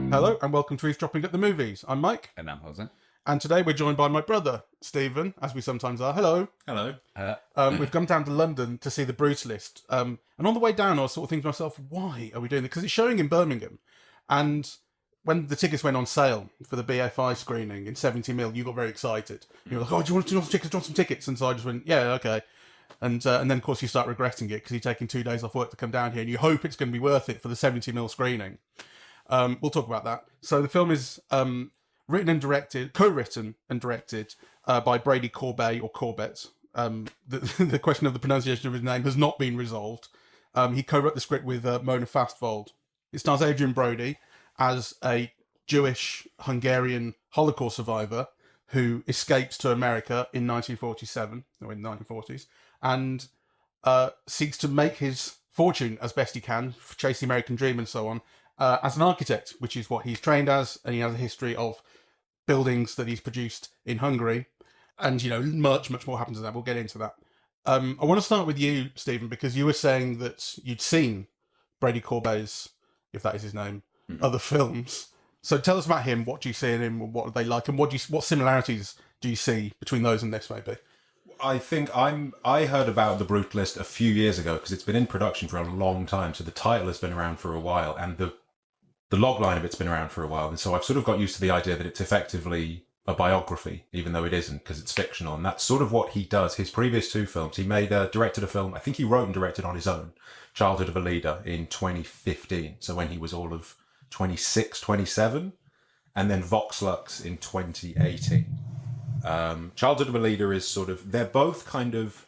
Hello and welcome to Eavesdropping at the Movies. I'm Mike. And I'm José. And today we're joined by my brother, Stephen, as we sometimes are. Hello. Hello. We've come down to London to see The Brutalist. And on the way down I was sort of thinking to myself, why are we doing this? Because it's showing in Birmingham. And when the tickets went on sale for the BFI screening in 70mm, you got very excited. You were like, oh, do you want some tickets? Do you want some tickets? And so I just went, yeah, okay. And then, of course, you start regretting it because you're taking 2 days off work to come down here and you hope it's going to be worth it for the 70mm screening. We'll talk about that. So the film is co-written and directed by Brady Corbet or Corbet. The question of the pronunciation of his name has not been resolved. He co-wrote the script with Mona Fastvold. It stars Adrian Brody as a Jewish Hungarian Holocaust survivor who escapes to America in 1947, or in the 1940s, and seeks to make his fortune as best he can, chase the American dream and so on, as an architect, which is what he's trained as, and he has a history of buildings that he's produced in Hungary. And, you know, much more happens to that. We'll get into that. I want to start with you, Stephen, because you were saying that you'd seen Brady Corbet's, if that is his name, other films. So tell us about him. What do you see in him? What are they like? And what similarities do you see between those and this, maybe? I think I heard about The Brutalist a few years ago because it's been in production for a long time. So the title has been around for a while, and the logline of it's been around for a while. And so I've sort of got used to the idea that it's effectively a biography, even though it isn't, because it's fictional. And that's sort of what he does. His previous 2 films, he directed a film, I think he wrote and directed on his own, Childhood of a Leader, in 2015. So when he was all of 26, 27, and then Vox Lux in 2018. Childhood of a Leader is sort of, they're both kind of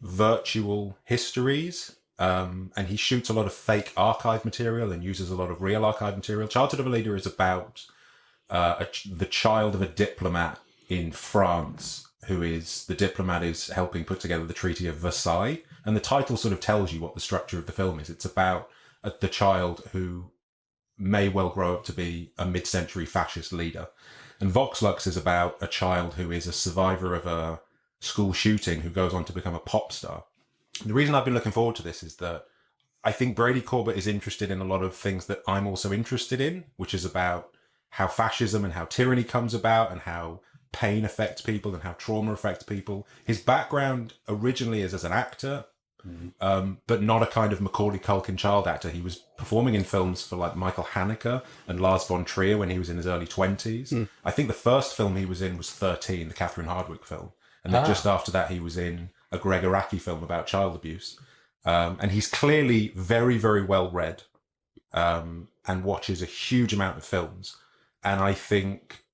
virtual histories. And he shoots a lot of fake archive material and uses a lot of real archive material. Childhood of a Leader is about the child of a diplomat in France the diplomat is helping put together the Treaty of Versailles. And the title sort of tells you what the structure of the film is. It's about the child who may well grow up to be a mid-century fascist leader. And Vox Lux is about a child who is a survivor of a school shooting who goes on to become a pop star. The reason I've been looking forward to this is that I think Brady Corbet is interested in a lot of things that I'm also interested in, which is about how fascism and how tyranny comes about and how pain affects people and how trauma affects people. His background originally is as an actor, but not a kind of Macaulay Culkin child actor. He was performing in films for like Michael Haneke and Lars von Trier when he was in his early 20s. I think the first film he was in was 13, the Catherine Hardwicke film. And then just after that, he was in a Greg Araki film about child abuse. And he's clearly very, very well read and watches a huge amount of films. And I think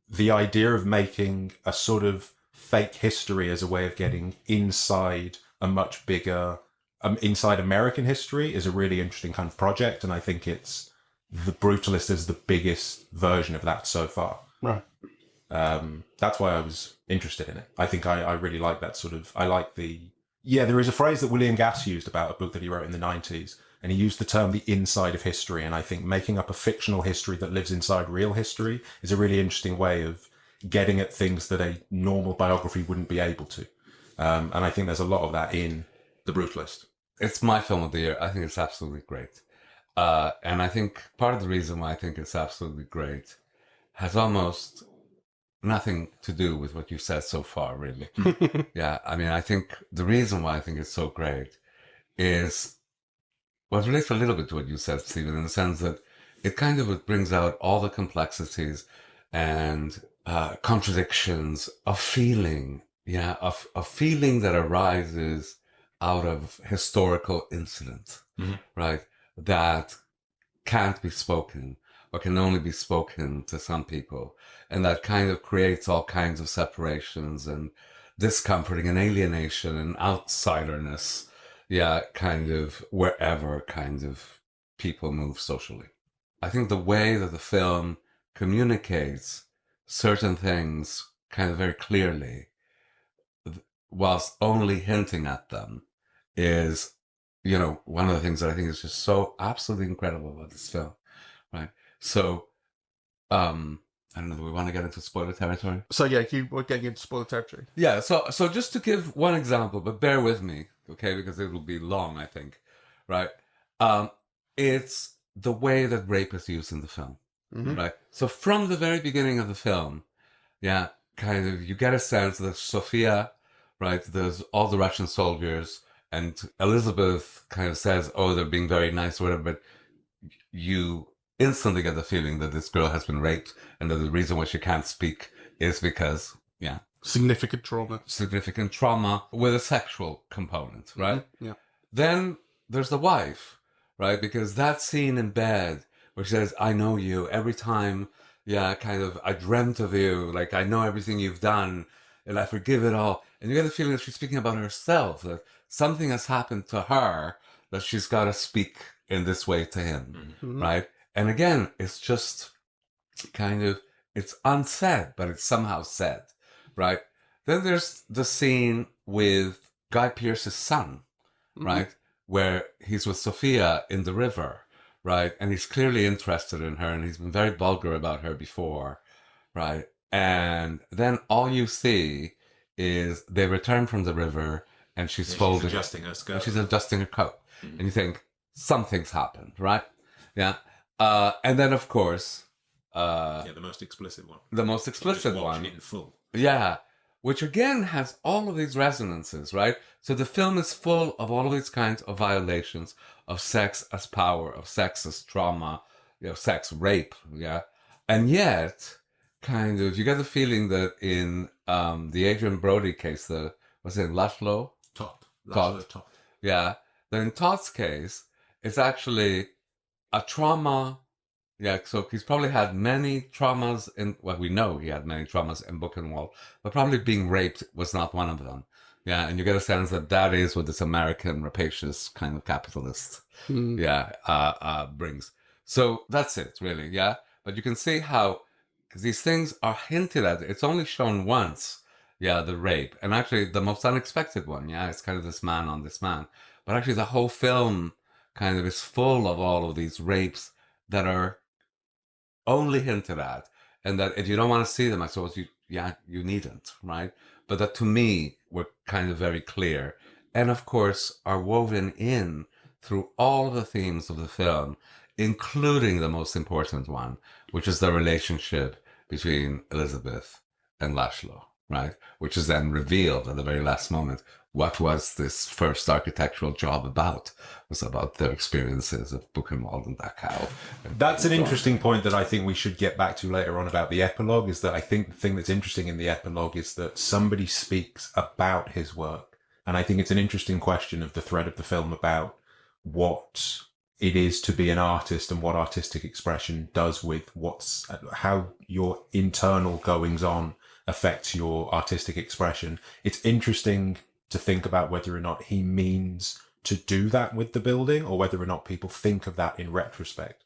the idea of making a sort of fake history as a way of getting inside a much bigger, inside American history is a really interesting kind of project. And I think The Brutalist is the biggest version of that so far. Right. That's why I was interested in it. I think I really like that sort of, there is a phrase that William Gass used about a book that he wrote in the 90s, and he used the term the inside of history. And I think making up a fictional history that lives inside real history is a really interesting way of getting at things that a normal biography wouldn't be able to. And I think there's a lot of that in The Brutalist. It's my film of the year. I think it's absolutely great. And I think part of the reason why I think it's absolutely great has almost nothing to do with what you've said so far, really. Yeah, I mean, I think the reason why I think it's so great is, well, it relates a little bit to what you said, Stephen, in the sense that it kind of brings out all the complexities and contradictions of feeling, of feeling that arises out of historical incident, right? That can't be spoken or can only be spoken to some people. And that kind of creates all kinds of separations and discomforting and alienation and outsiderness. Yeah, kind of wherever kind of people move socially. I think the way that the film communicates certain things kind of very clearly, whilst only hinting at them, is, you know, one of the things that I think is just so absolutely incredible about this film, right? So, I don't know, do we want to get into spoiler territory? So yeah, we're getting into spoiler territory. Yeah, so just to give one example, but bear with me, okay, because it will be long, I think, right? It's the way that rape is used in the film, right? So from the very beginning of the film, yeah, kind of, you get a sense that Sophia, right, there's all the Russian soldiers, and Elizabeth kind of says, oh, they're being very nice or whatever, but you instantly get the feeling that this girl has been raped, and that the reason why she can't speak is because, yeah, Significant trauma with a sexual component, right? Yeah. Then there's the wife, right? Because that scene in bed where she says, I know you every time, yeah, kind of, I dreamt of you, like, I know everything you've done, and I forgive it all. And you get the feeling that she's speaking about herself, that something has happened to her, that she's got to speak in this way to him, right? And again, it's just kind of, it's unsaid, but it's somehow said, right? Then there's the scene with Guy Pearce's son, right? Where he's with Sophia in the river, right? And he's clearly interested in her, and he's been very vulgar about her before, right? And then all you see is they return from the river, and she's folding. She's adjusting her skirt. And she's adjusting her coat. And you think, something's happened, right? Yeah. And then, of course... the most explicit one. The most explicit one. In full. Yeah. Which again has all of these resonances, right? So the film is full of all of these kinds of violations of sex as power, of sex as trauma, sex rape, yeah? And yet, kind of, you get the feeling that in the Adrian Brody case, was it Laszlo? Todd. Yeah. Then in Todd's case, it's actually a trauma. Yeah, so he's probably had many traumas we know he had many traumas in Buchenwald, but probably being raped was not one of them. Yeah, and you get a sense that is what this American rapacious kind of capitalist, brings. So that's it, really, yeah? But you can see how, because these things are hinted at, it's only shown once, yeah, the rape, and actually the most unexpected one, yeah, it's kind of this man on this man. But actually the whole film kind of is full of all of these rapes that are only hinted at, and that if you don't want to see them, I suppose you needn't, right? But that to me were kind of very clear, and of course are woven in through all the themes of the film, including the most important one, which is the relationship between Elizabeth and Laszlo, right? Which is then revealed at the very last moment. What was this first architectural job about? It was about their experiences of Buchenwald and Dachau. That's an interesting point that I think we should get back to later on about the epilogue, is that I think the thing that's interesting in the epilogue is that somebody speaks about his work. And I think it's an interesting question of the thread of the film about what it is to be an artist and what artistic expression does with how your internal goings on affects your artistic expression. It's interesting to think about whether or not he means to do that with the building, or whether or not people think of that in retrospect.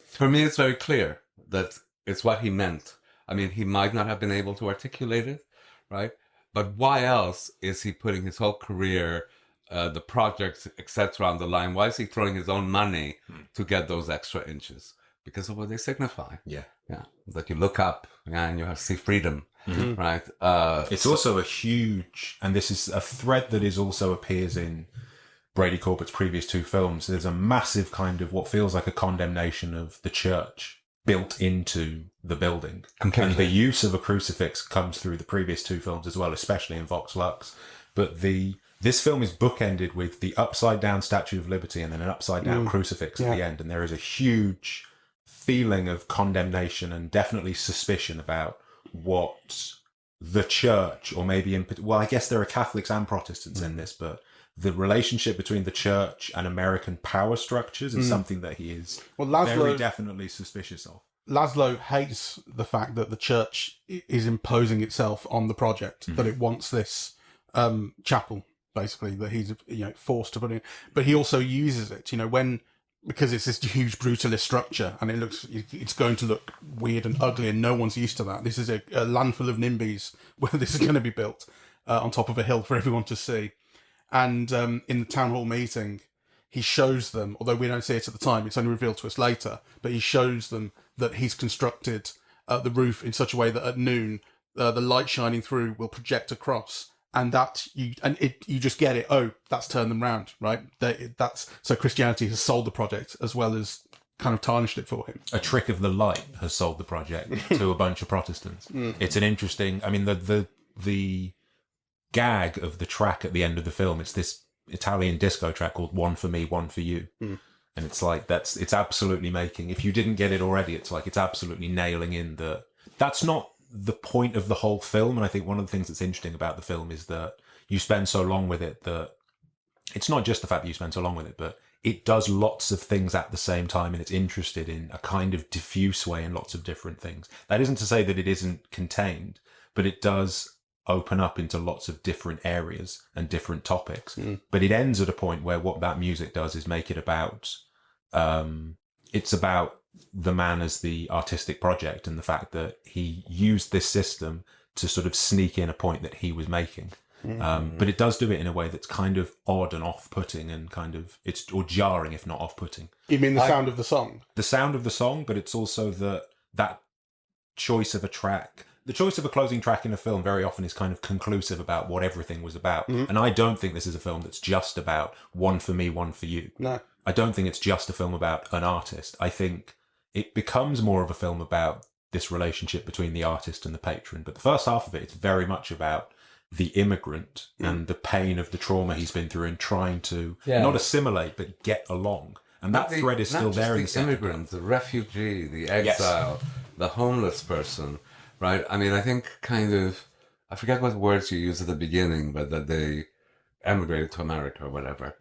For me, it's very clear that it's what he meant. I mean, he might not have been able to articulate it, right? But why else is he putting his whole career, the projects, etc. on the line? Why is he throwing his own money to get those extra inches? Because of what they signify. Yeah. That you look up and you see freedom. Right. It's also a huge, and this is a thread that also appears in Brady Corbet's previous two films. There's a massive kind of what feels like a condemnation of the church built into the building. Completely. And the use of a crucifix comes through the previous two films as well, especially in Vox Lux. But this film is bookended with the upside down Statue of Liberty and then an upside down crucifix at the end. And there is a huge feeling of condemnation and definitely suspicion about what the church, or maybe I guess there are Catholics and Protestants in this, but the relationship between the church and American power structures is something that he is very definitely suspicious of. Laszlo hates the fact that the church is imposing itself on the project, that it wants this chapel, basically, that he's forced to put in. But he also uses it, because it's this huge brutalist structure, and it's going to look weird and ugly, and no one's used to that. This is a land full of NIMBYs where this is going to be built on top of a hill for everyone to see. And in the town hall meeting, he shows them, although we don't see it at the time, it's only revealed to us later, but he shows them that he's constructed the roof in such a way that at noon the light shining through will project across, and you just get it. Oh, that's turned them round, right? That's so Christianity has sold the project as well as kind of tarnished it for him. A trick of the light has sold the project to a bunch of Protestants. It's an interesting. I mean, the gag of the track at the end of the film. It's this Italian disco track called "One for Me, One for You," and it's like it's absolutely making. If you didn't get it already, it's like it's absolutely nailing in that. That's not the point of the whole film, and I think one of the things that's interesting about the film is that you spend so long with it that it's not just the fact that you spend so long with it, but it does lots of things at the same time, and it's interested in a kind of diffuse way in lots of different things. That isn't to say that it isn't contained, but it does open up into lots of different areas and different topics. But it ends at a point where what that music does is make it about, it's about the man as the artistic project and the fact that he used this system to sort of sneak in a point that he was making. But it does do it in a way that's kind of odd and off-putting and kind of or jarring, if not off-putting. You mean the sound of the song? The sound of the song, but it's also that choice of a track. The choice of a closing track in a film very often is kind of conclusive about what everything was about. And I don't think this is a film that's just about one for me, one for you. No. I don't think it's just a film about an artist. I think it becomes more of a film about this relationship between the artist and the patron. But the first half of it is very much about the immigrant and the pain of the trauma he's been through and trying to not assimilate, but get along. And that thread is still there in the immigrant, the refugee, the exile, the homeless person, right? I mean, I think kind of, I forget what words you used at the beginning, but that they emigrated to America or whatever,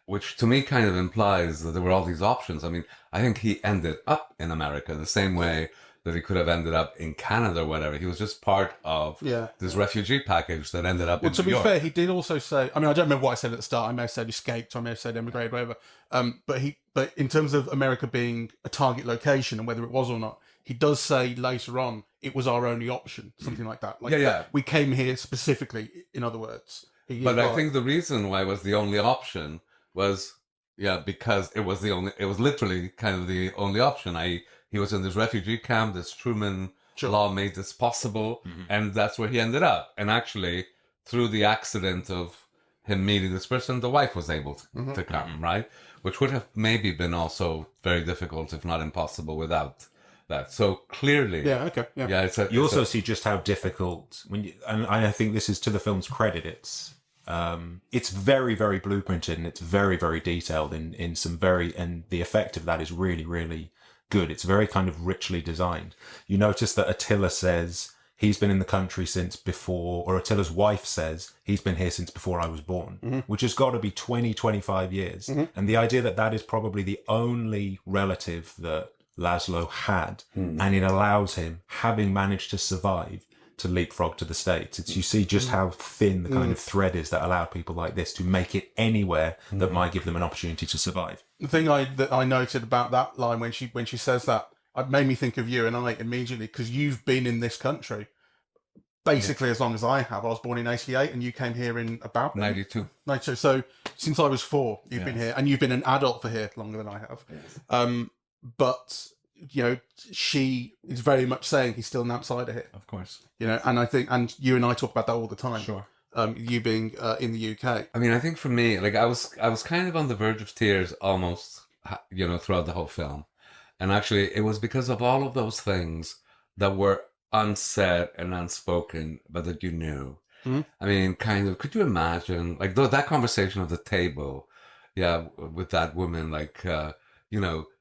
which to me kind of implies that there were all these options. I mean, I think he ended up in America the same way that he could have ended up in Canada or whatever. He was just part of this refugee package that ended up in New York. To be fair, he did also say, I mean, I don't remember what I said at the start. I may have said escaped, or I may have said emigrated, whatever. But in terms of America being a target location and whether it was or not, he does say later on, it was our only option, something like that. Like, we came here specifically, in other words. But I think the reason why it was the only option was, because it was literally kind of the only option. He was in this refugee camp, this Truman law made this possible, and that's where he ended up. And actually, through the accident of him meeting this person, the wife was able to come, right? Which would have maybe been also very difficult, if not impossible, without that. So clearly... You also see just how difficult, and I think this is to the film's credit, it's very, very blueprinted, and it's very, very detailed in some and the effect of that is really, really good. It's very kind of richly designed. You notice that Attila says he's been in the country since before, or Attila's wife says he's been here since before I was born, which has got to be 20, 25 years. And the idea that is probably the only relative that Laszlo had, and it allows him, having managed to survive, to leapfrog to the States. You see just how thin the kind of thread is that allowed people like this to make it anywhere that might give them an opportunity to survive. The thing that I noted about that line when she says that, it made me think of you and I immediately, because you've been in this country basically as long as I have. I was born in 88 and you came here in about 92. So since I was 4, you've been here, and you've been an adult for here longer than I have. But she is very much saying he's still an outsider here. Of course. And I think, and you and I talk about that all the time. Sure. You being in the UK. I mean, I think for me, like I was kind of on the verge of tears almost, throughout the whole film. And actually, it was because of all of those things that were unsaid and unspoken, but that you knew. I mean, kind of, could you imagine, like, that conversation at the table, with that woman, like,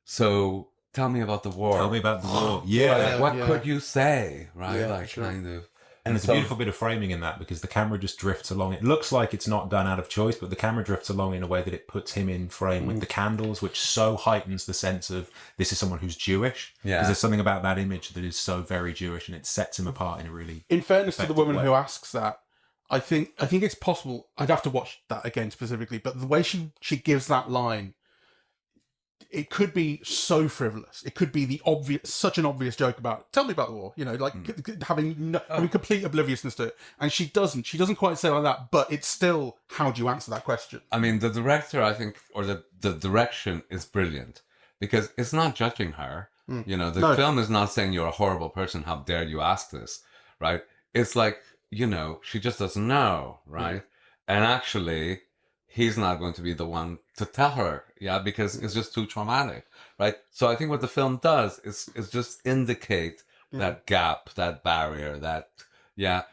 so tell me about the war. Tell me about the war. What could you say, right? Kind of. And there's a beautiful bit of framing in that, because the camera just drifts along. It looks like it's not done out of choice, but the camera drifts along in a way that it puts him in frame with the candles, which so heightens the sense of this is someone who's Jewish. Because there's something about that image that is so very Jewish, and it sets him apart in a really... In fairness to the woman who asks that, I think it's possible. I'd have to watch that again specifically, but the way she gives that line, it could be so frivolous. It could be such an obvious joke about, tell me about the war, having complete obliviousness to it. And she doesn't quite say it like that, but it's still, how do you answer that question? I mean, the director, I think, or the direction is brilliant, because it's not judging her. You know, the No. film is not saying you're a horrible person. How dare you ask this, right? It's like, you know, she just doesn't know, right? And actually, he's not going to be the one to tell her, because it's just too traumatic, right? So I think what the film does is just indicate that gap, that barrier,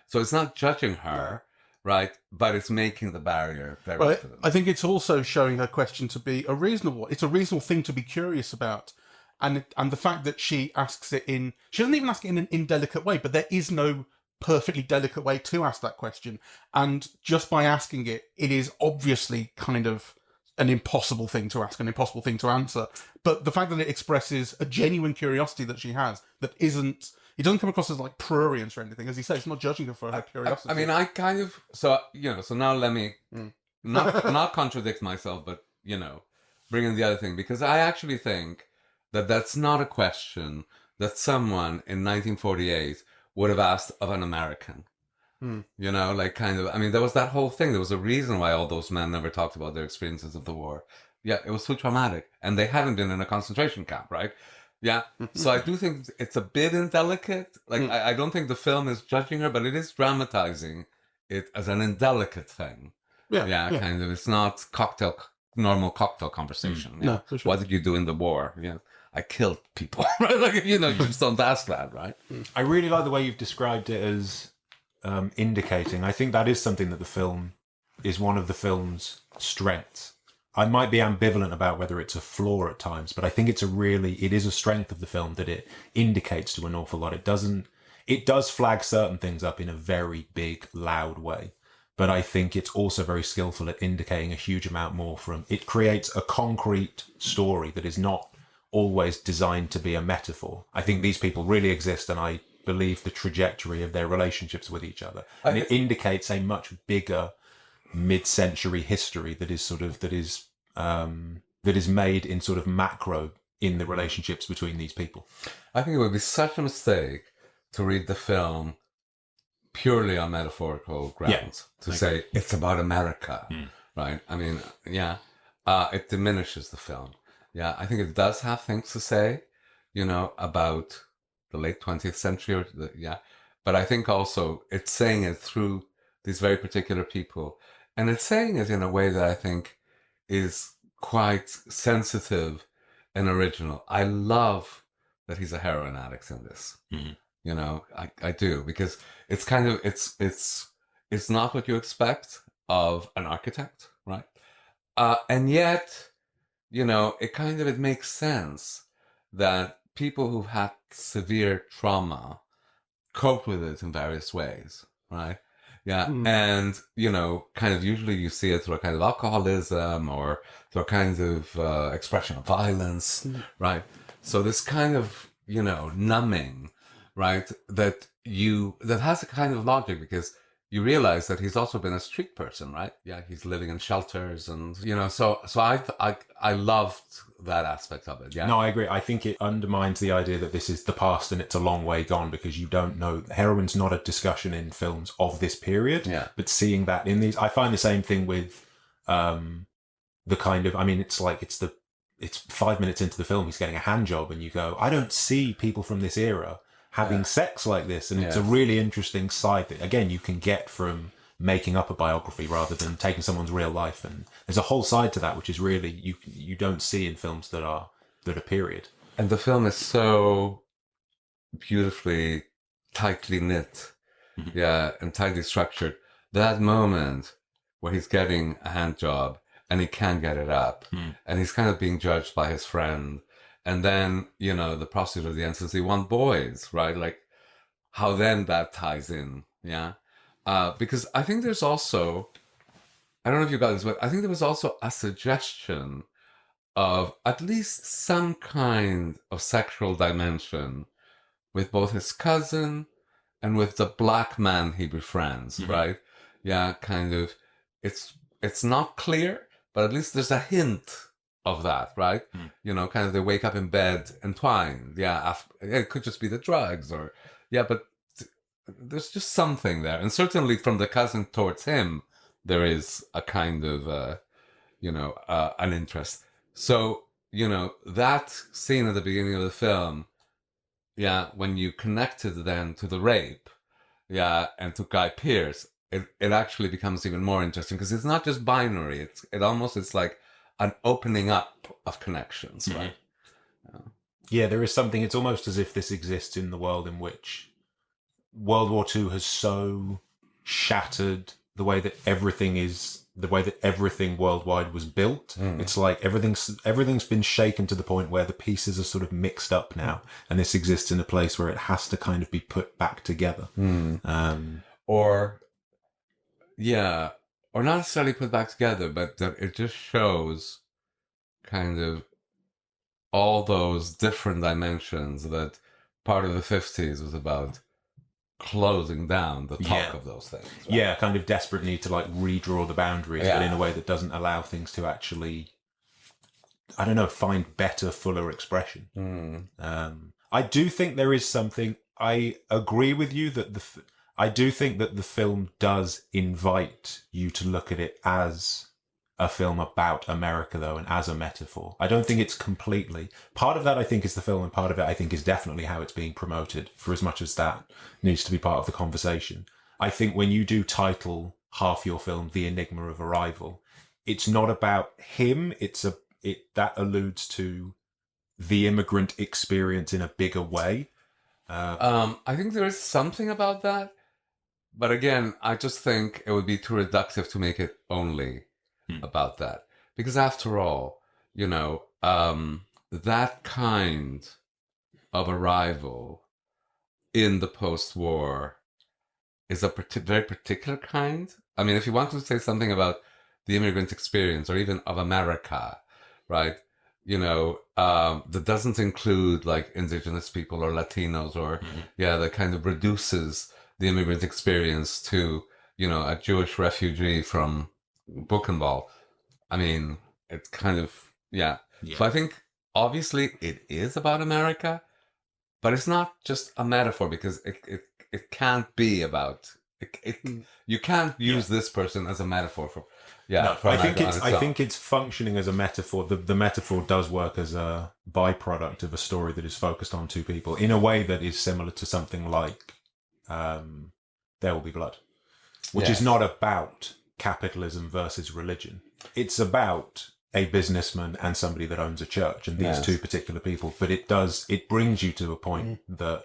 so it's not judging her, right? But it's making the barrier very Well, evident. I think it's also showing her question to be a reasonable one. It's a reasonable thing to be curious about. And the fact that she asks it she doesn't even ask it in an indelicate way, but there is no perfectly delicate way to ask that question. And just by asking it, it is obviously kind of an impossible thing to ask, an impossible thing to answer. But the fact that it expresses a genuine curiosity that she has that isn't, it doesn't come across as like prurient or anything. As you say, it's not judging her for her curiosity. I mean, I kind of, so now let me not contradict myself, but, bring in the other thing, because I actually think that that's not a question that someone in 1948 would have asked of an American. There was that whole thing. There was a reason why all those men never talked about their experiences of the war. Yeah, it was too traumatic. And they hadn't been in a concentration camp, right? Yeah. So I do think it's a bit indelicate. I don't think the film is judging her, but it is dramatizing it as an indelicate thing. Yeah. Kind of. It's not normal cocktail conversation. No, for sure. What did you do in the war? Yeah. I killed people. Right? You just don't ask that, right? I really like the way you've described it as indicating. I think that is something that the film is one of the film's strengths. I might be ambivalent about whether it's a flaw at times, but I think it is a strength of the film that it indicates to an awful lot. It does flag certain things up in a very big, loud way, but I think it's also very skillful at indicating a huge amount more it creates a concrete story that is not always designed to be a metaphor. I think these people really exist, and I believe the trajectory of their relationships with each other, and it indicates a much bigger mid-century history that is made in sort of macro in the relationships between these people. I think it would be such a mistake to read the film purely on metaphorical grounds, to say it's about America, right? I mean, it diminishes the film. Yeah, I think it does have things to say, about the late 20th century. But I think also it's saying it through these very particular people. And it's saying it in a way that I think is quite sensitive and original. I love that he's a heroin addict in this. I do, because it's kind of, it's not what you expect of an architect, right? And yet, it makes sense that people who've had severe trauma cope with it in various ways, right? Yeah. And, usually you see it through a kind of alcoholism or through a kind of expression of violence, right? So this kind of, numbing, right, that has a kind of logic, because you realize that he's also been a street person, right? Yeah, he's living in shelters, and so I loved that aspect of it. Yeah, no, I agree. I think it undermines the idea that this is the past and it's a long way gone, because you don't know. Heroin's not a discussion in films of this period. Yeah, but seeing that in these, I find the same thing with the kind of. I mean, it's 5 minutes into the film, he's getting a hand job, and you go, I don't see people from this era having sex like this, and it's a really interesting side that, again, you can get from making up a biography rather than taking someone's real life. And there's a whole side to that which is really you don't see in films that are period. And the film is so beautifully tightly knit, and tightly structured. That moment where he's getting a hand job and he can't get it up, and he's kind of being judged by his friend. And then, the prosecutor at the end says they want boys, right? Like, how then that ties in, because I think there's also, I don't know if you got this, but I think there was also a suggestion of at least some kind of sexual dimension with both his cousin and with the black man he befriends, right? Yeah, kind of. It's not clear, but at least there's a hint of that, right? Kind of they wake up in bed entwined. Yeah, it could just be the drugs, but there's just something there. And certainly from the cousin towards him, there is a kind of, an interest. So, that scene at the beginning of the film, when you connect it then to the rape, and to Guy Pearce, it actually becomes even more interesting because it's not just binary. It's like an opening up of connections, right? Yeah, there is something. It's almost as if this exists in the world in which World War II has so shattered the way that everything worldwide was built. It's like everything's been shaken to the point where the pieces are sort of mixed up now, and this exists in a place where it has to kind of be put back together. Or not necessarily put back together, but that it just shows kind of all those different dimensions that part of the 50s was about closing down the talk of those things. Right? Yeah, kind of desperate need to like redraw the boundaries, but in a way that doesn't allow things to actually, I don't know, find better, fuller expression. I do think there is something. I agree with you that I do think that the film does invite you to look at it as a film about America, though, and as a metaphor. I don't think it's completely. Part of that, I think, is the film, and part of it, I think, is definitely how it's being promoted, for as much as that needs to be part of the conversation. I think when you do title half your film The Enigma of Arrival, it's not about him, that alludes to the immigrant experience in a bigger way. I think there is something about that, but again, I just think it would be too reductive to make it only about that, because after all, that kind of arrival in the post-war is a very particular kind. I mean, if you want to say something about the immigrant experience or even of America, right? That doesn't include like indigenous people or Latinos or that kind of reduces the immigrant experience to a Jewish refugee from Buchenwald. I mean, it's kind of So I think obviously it is about America, but it's not just a metaphor, because it can't be about it. You can't use this person as a metaphor for I think it's functioning as a metaphor. The metaphor does work as a byproduct of a story that is focused on two people in a way that is similar to something like There Will Be Blood, which is not about capitalism versus religion. It's about a businessman and somebody that owns a church, and these two particular people. But it brings you to a point that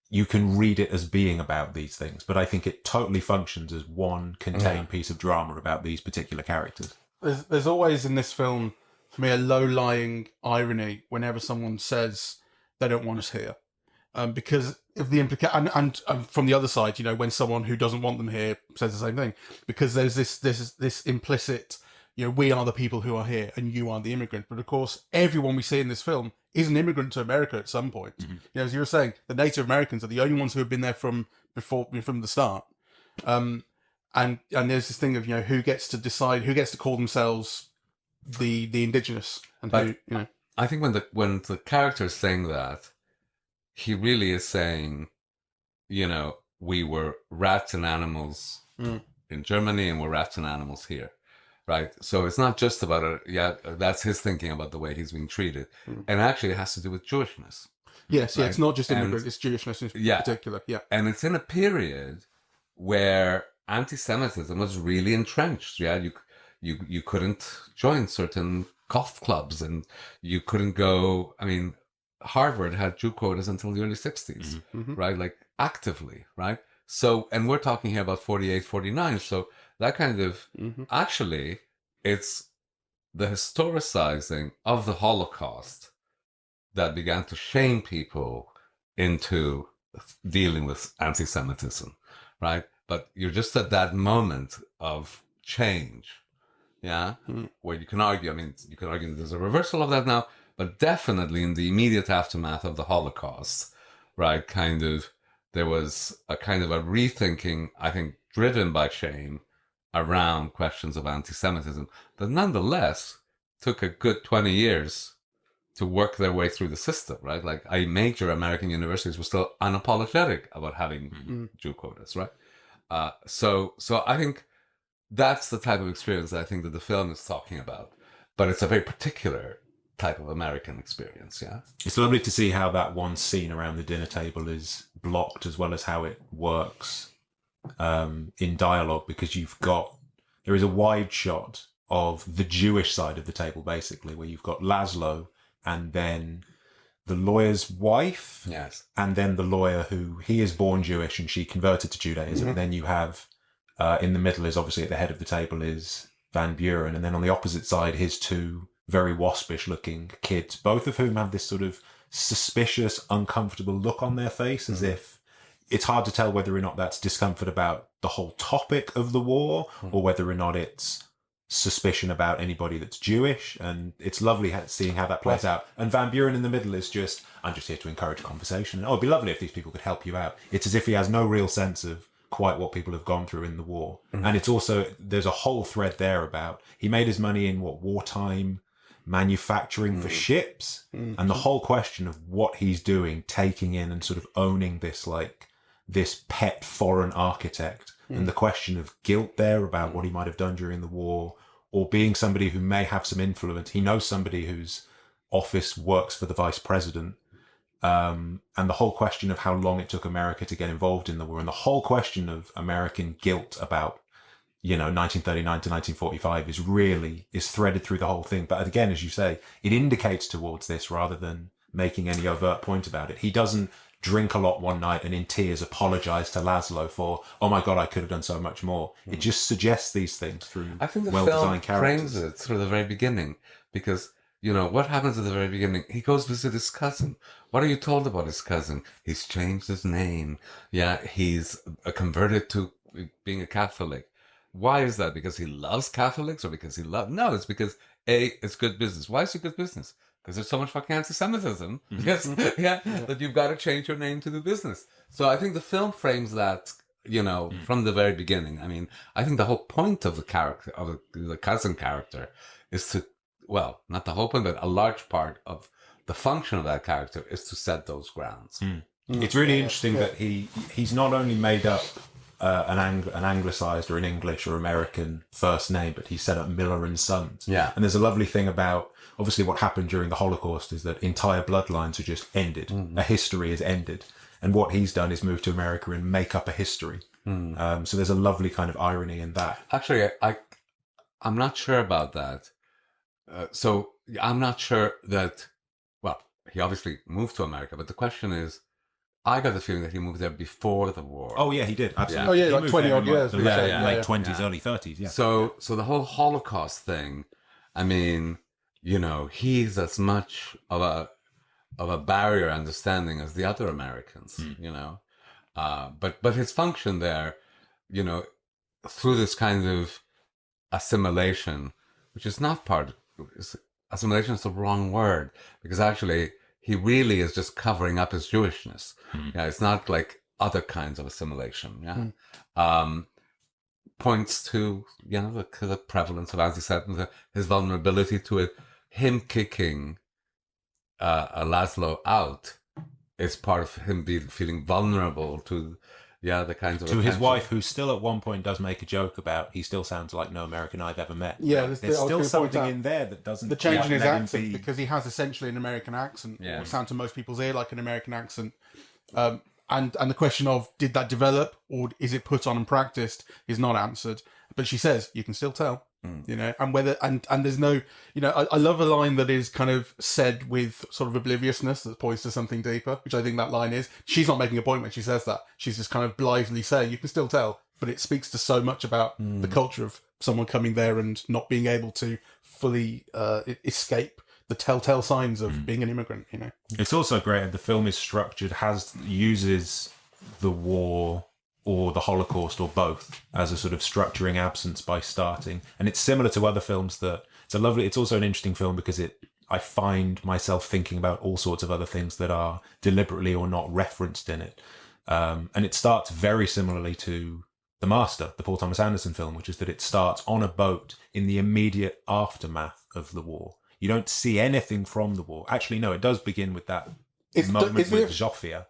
you can read it as being about these things. But I think it totally functions as one contained piece of drama about these particular characters. There's always in this film, for me, a low-lying irony whenever someone says they don't want us here. Because of the implication, and from the other side, when someone who doesn't want them here says the same thing, because there's this implicit, we are the people who are here and you are the immigrant. But of course, everyone we see in this film is an immigrant to America at some point. As you were saying, the Native Americans are the only ones who have been there from the start. And there's this thing of, who gets to decide, who gets to call themselves the indigenous, and who. I think when the character is saying that, he really is saying, we were rats and animals in Germany, and we're rats and animals here, right? So it's not just about that's his thinking about the way he's being treated, and actually it has to do with Jewishness. Yes, right? It's not just immigrant; it's Jewishness in particular. Yeah, and it's in a period where anti-Semitism was really entrenched. Yeah, you couldn't join certain golf clubs, and you couldn't go. I mean, Harvard had Jew quotas until the early 60s, right? Like actively, right? So, and we're talking here about 48, 49. So that kind of, actually, it's the historicizing of the Holocaust that began to shame people into dealing with anti-Semitism, right? But you're just at that moment of change, where you can argue, that there's a reversal of that now, but definitely in the immediate aftermath of the Holocaust, right, there was a kind of a rethinking, I think, driven by shame around questions of anti-Semitism that nonetheless took a good 20 years to work their way through the system, right? Like, major American universities were still unapologetic about having Jew quotas, right? So I think that's the type of experience that I think that the film is talking about. But it's a very particular type of American experience. Yeah. It's lovely to see how that one scene around the dinner table is blocked, as well as how it works in dialogue, because there is a wide shot of the Jewish side of the table, basically, where you've got Laszlo and then the lawyer's wife, Yes. and then the lawyer he is born Jewish and she converted to Judaism. Mm-hmm. Then you have in the middle is obviously at the head of the table is Van Buren, and then on the opposite side his two very waspish looking kids, both of whom have this sort of suspicious, uncomfortable look on their face, as if it's hard to tell whether or not that's discomfort about the whole topic of the war, or whether or not it's suspicion about anybody that's Jewish. And it's lovely seeing how that plays out. And Van Buren in the middle is just, I'm just here to encourage conversation. And it'd be lovely if these people could help you out. It's as if he has no real sense of quite what people have gone through in the war. Mm-hmm. And it's also, there's a whole thread there about, he made his money in wartime manufacturing for ships, and the whole question of what he's doing, taking in and sort of owning this pet foreign architect, and the question of guilt there about what he might have done during the war, or being somebody who may have some influence. He knows somebody whose office works for the vice president, and the whole question of how long it took America to get involved in the war, and the whole question of American guilt about 1939 to 1945 is threaded through the whole thing. But again, as you say, it indicates towards this rather than making any overt point about it. He doesn't drink a lot one night and in tears apologize to Laszlo for, oh my God, I could have done so much more. It just suggests these things through I think the well-designed film characters. frames it through the very beginning, because what happens at the very beginning? He goes visit his cousin. What are you told about his cousin? He's changed his name. Yeah, he's converted to being a Catholic. Why is that? Because he loves Catholics, or because no, it's because it's good business. Why is it good business? Because there's so much fucking anti-Semitism. Because, that you've got to change your name to do business. So I think the film frames that, from the very beginning. I mean, I think the whole point of the character, of the cousin character, is to, well, not the whole point, but a large part of the function of that character is to set those grounds. It's really interesting that he's not only made up an anglicized or an English or American first name, but he set up Miller and Sons. Yeah. And there's a lovely thing about, obviously what happened during the Holocaust is that entire bloodlines are just ended. A history is ended. And what he's done is move to America and make up a history. So there's a lovely kind of irony in that. Actually, I'm not sure about that. So I'm not sure that, well, he obviously moved to America, but the question is, I got the feeling that he moved there before the war. Oh yeah, he did. Absolutely. Oh yeah, He like moved 20 there odd in, years. the late 20s, early 30s. Yeah. So the whole Holocaust thing, I mean, he's as much of a barrier understanding as the other Americans, but his function there, through this kind of assimilation, which is not assimilation is the wrong word, because actually he really is just covering up his Jewishness. Yeah, it's not like other kinds of assimilation. Yeah, points to the prevalence of anti-Semitism, his vulnerability to it. Him kicking Laszlo out is part of him feeling vulnerable to the kinds of to his attention. wife, who still at one point does make a joke about, he still sounds like no American I've ever met. Yeah, there's I was still gonna point something out in there that doesn't. the change in his let him accent, be- because he has essentially an American accent, or sound to most people's ear like an American accent. And the question of, did that develop, or is it put on and practiced, is not answered. But she says you can still tell, and whether and there's no, I love a line that is kind of said with sort of obliviousness that points to something deeper, which I think that line is. She's not making a point when she says that. She's just kind of blithely saying you can still tell, but it speaks to so much about the culture of someone coming there and not being able to fully escape the telltale signs of being an immigrant. It's also great, and the film is structured, uses the war or the Holocaust or both as a sort of structuring absence by starting. And it's similar to other films that it's also an interesting film because I find myself thinking about all sorts of other things that are deliberately or not referenced in it. And it starts very similarly to The Master, the Paul Thomas Anderson film, which is that it starts on a boat in the immediate aftermath of the war. You don't see anything from the war. Actually, no, it does begin with that moment with Zofia,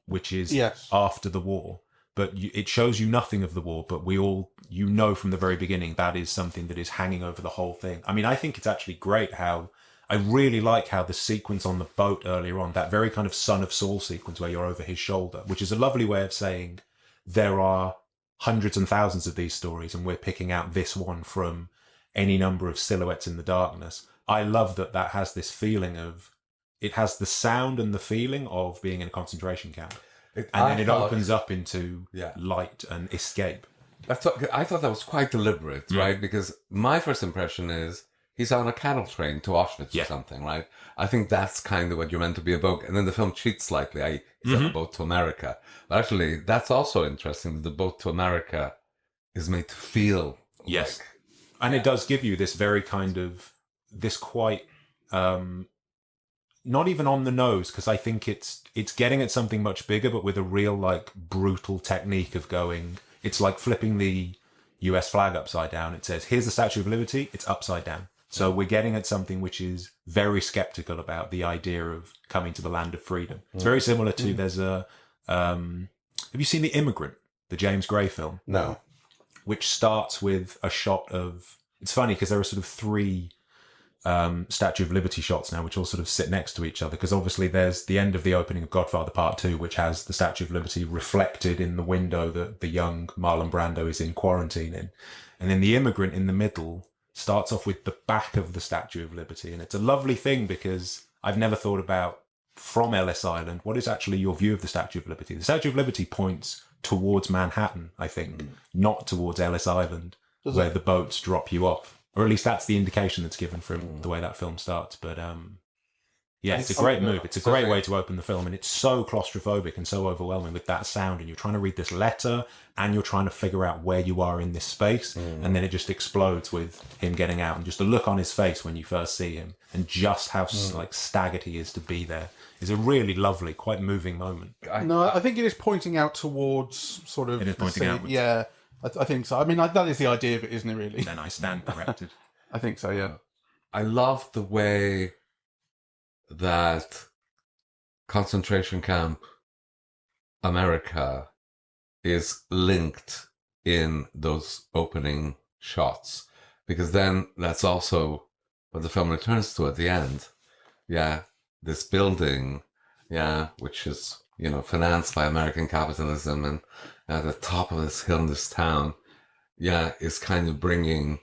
which is after the war. But it shows you nothing of the war, but we all, from the very beginning, that is something that is hanging over the whole thing. I mean, I think it's actually great how, I really like how the sequence on the boat earlier on, that very kind of Son of Saul sequence where you're over his shoulder, which is a lovely way of saying there are hundreds and thousands of these stories and we're picking out this one from any number of silhouettes in the darkness. I love that has this feeling of, it has the sound and the feeling of being in a concentration camp. Then it opens up into light and escape. I thought that was quite deliberate, right? Because my first impression is he's on a cattle train to Auschwitz or something, right? I think that's kind of what you're meant to be evoke. And then the film cheats slightly. He's on a boat to America. But actually, that's also interesting that the boat to America is made to feel like... And it does give you this very kind of, this quite... not even on the nose, because I think it's getting at something much bigger, but with a real, like, brutal technique of going... It's like flipping the US flag upside down. It says, here's the Statue of Liberty. It's upside down. So we're getting at something which is very skeptical about the idea of coming to the land of freedom. It's very similar to, there's a... have you seen The Immigrant, the James Gray film? No. Which starts with a shot of... It's funny because there are sort of three Statue of Liberty shots now, which all sort of sit next to each other, because obviously there's the end of the opening of Godfather Part 2, which has the Statue of Liberty reflected in the window that the young Marlon Brando is in quarantine in. And then The Immigrant in the middle starts off with the back of the Statue of Liberty. And it's a lovely thing because I've never thought about, from Ellis Island, what is actually your view of the Statue of Liberty? The Statue of Liberty points towards Manhattan, I think, not towards Ellis Island, where the boats drop you off. Or at least that's the indication that's given from the way that film starts. But it's a great move. It's a great way to open the film. And it's so claustrophobic and so overwhelming with that sound. And you're trying to read this letter and you're trying to figure out where you are in this space. And then it just explodes with him getting out. And just the look on his face when you first see him and just how like staggered he is to be there is a really lovely, quite moving moment. I think it is pointing out towards sort of... It is pointing outwards. Yeah. I think so. I mean, that is the idea of it, isn't it, really? Then I stand corrected. I think so, yeah. I love the way that concentration camp America is linked in those opening shots, because then that's also what the film returns to at the end. Yeah, this building, which is, financed by American capitalism, and at the top of this hill in this town, is kind of bringing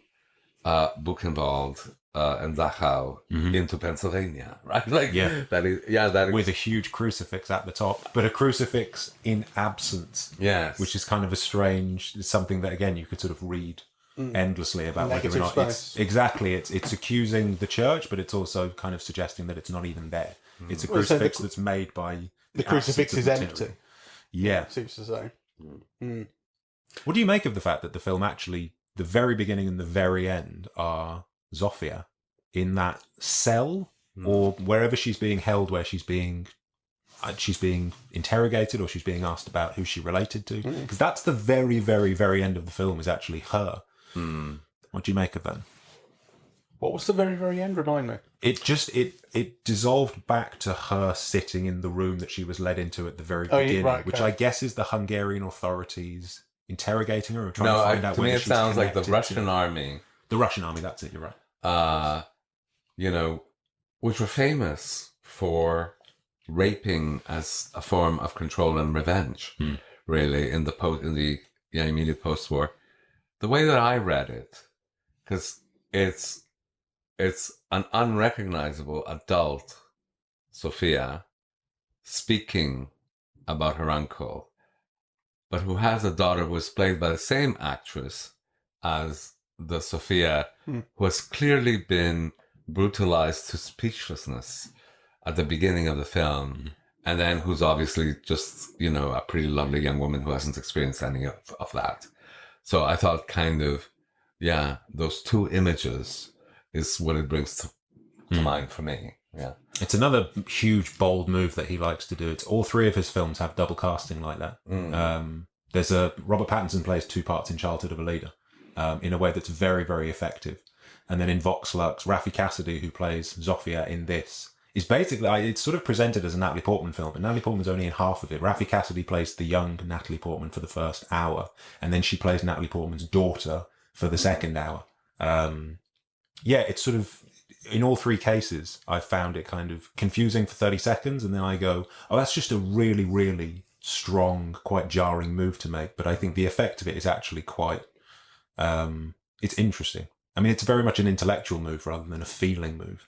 Buchenwald and Dachau into Pennsylvania, right? That is with a huge crucifix at the top, but a crucifix in absence. Yes, which is kind of it's something that again you could sort of read endlessly about whether or not it's accusing the church, but it's also kind of suggesting that it's not even there. It's a crucifix that's made by the crucifix is empty. Yeah, seems to say. What do you make of the fact that the film actually, the very beginning and the very end, are Zofia in that cell or wherever she's being held, where she's being interrogated or she's being asked about who she related to? Because that's the very, very, very end of the film is actually her. What do you make of that? What was the very, very end? Remind me. It just it dissolved back to her sitting in the room that she was led into at the very beginning, which I guess is the Hungarian authorities interrogating her or trying to find out to whether me it she's sounds like the connected Russian army. The Russian army, that's it, you're right. Which were famous for raping as a form of control and revenge, really, in the immediate post-war. The way that I read it, because it's an unrecognizable adult Sophia speaking about her uncle, but who has a daughter who is played by the same actress as the Sophia, who has clearly been brutalized to speechlessness at the beginning of the film, and then who's obviously just, a pretty lovely young woman who hasn't experienced any of that. So I thought kind of, those two images is what it brings to mind for me. Yeah. It's another huge, bold move that he likes to do. It's all three of his films have double casting like that. There's Robert Pattinson plays two parts in Childhood of a Leader in a way that's very, very effective. And then in Vox Lux, Raffi Cassidy, who plays Zofia in this, is basically, it's sort of presented as a Natalie Portman film, but Natalie Portman's only in half of it. Raffi Cassidy plays the young Natalie Portman for the first hour, and then she plays Natalie Portman's daughter for the second hour. It's sort of, in all three cases, I found it kind of confusing for 30 seconds. And then I go, oh, that's just a really, really strong, quite jarring move to make. But I think the effect of it is actually quite, it's interesting. I mean, it's very much an intellectual move rather than a feeling move,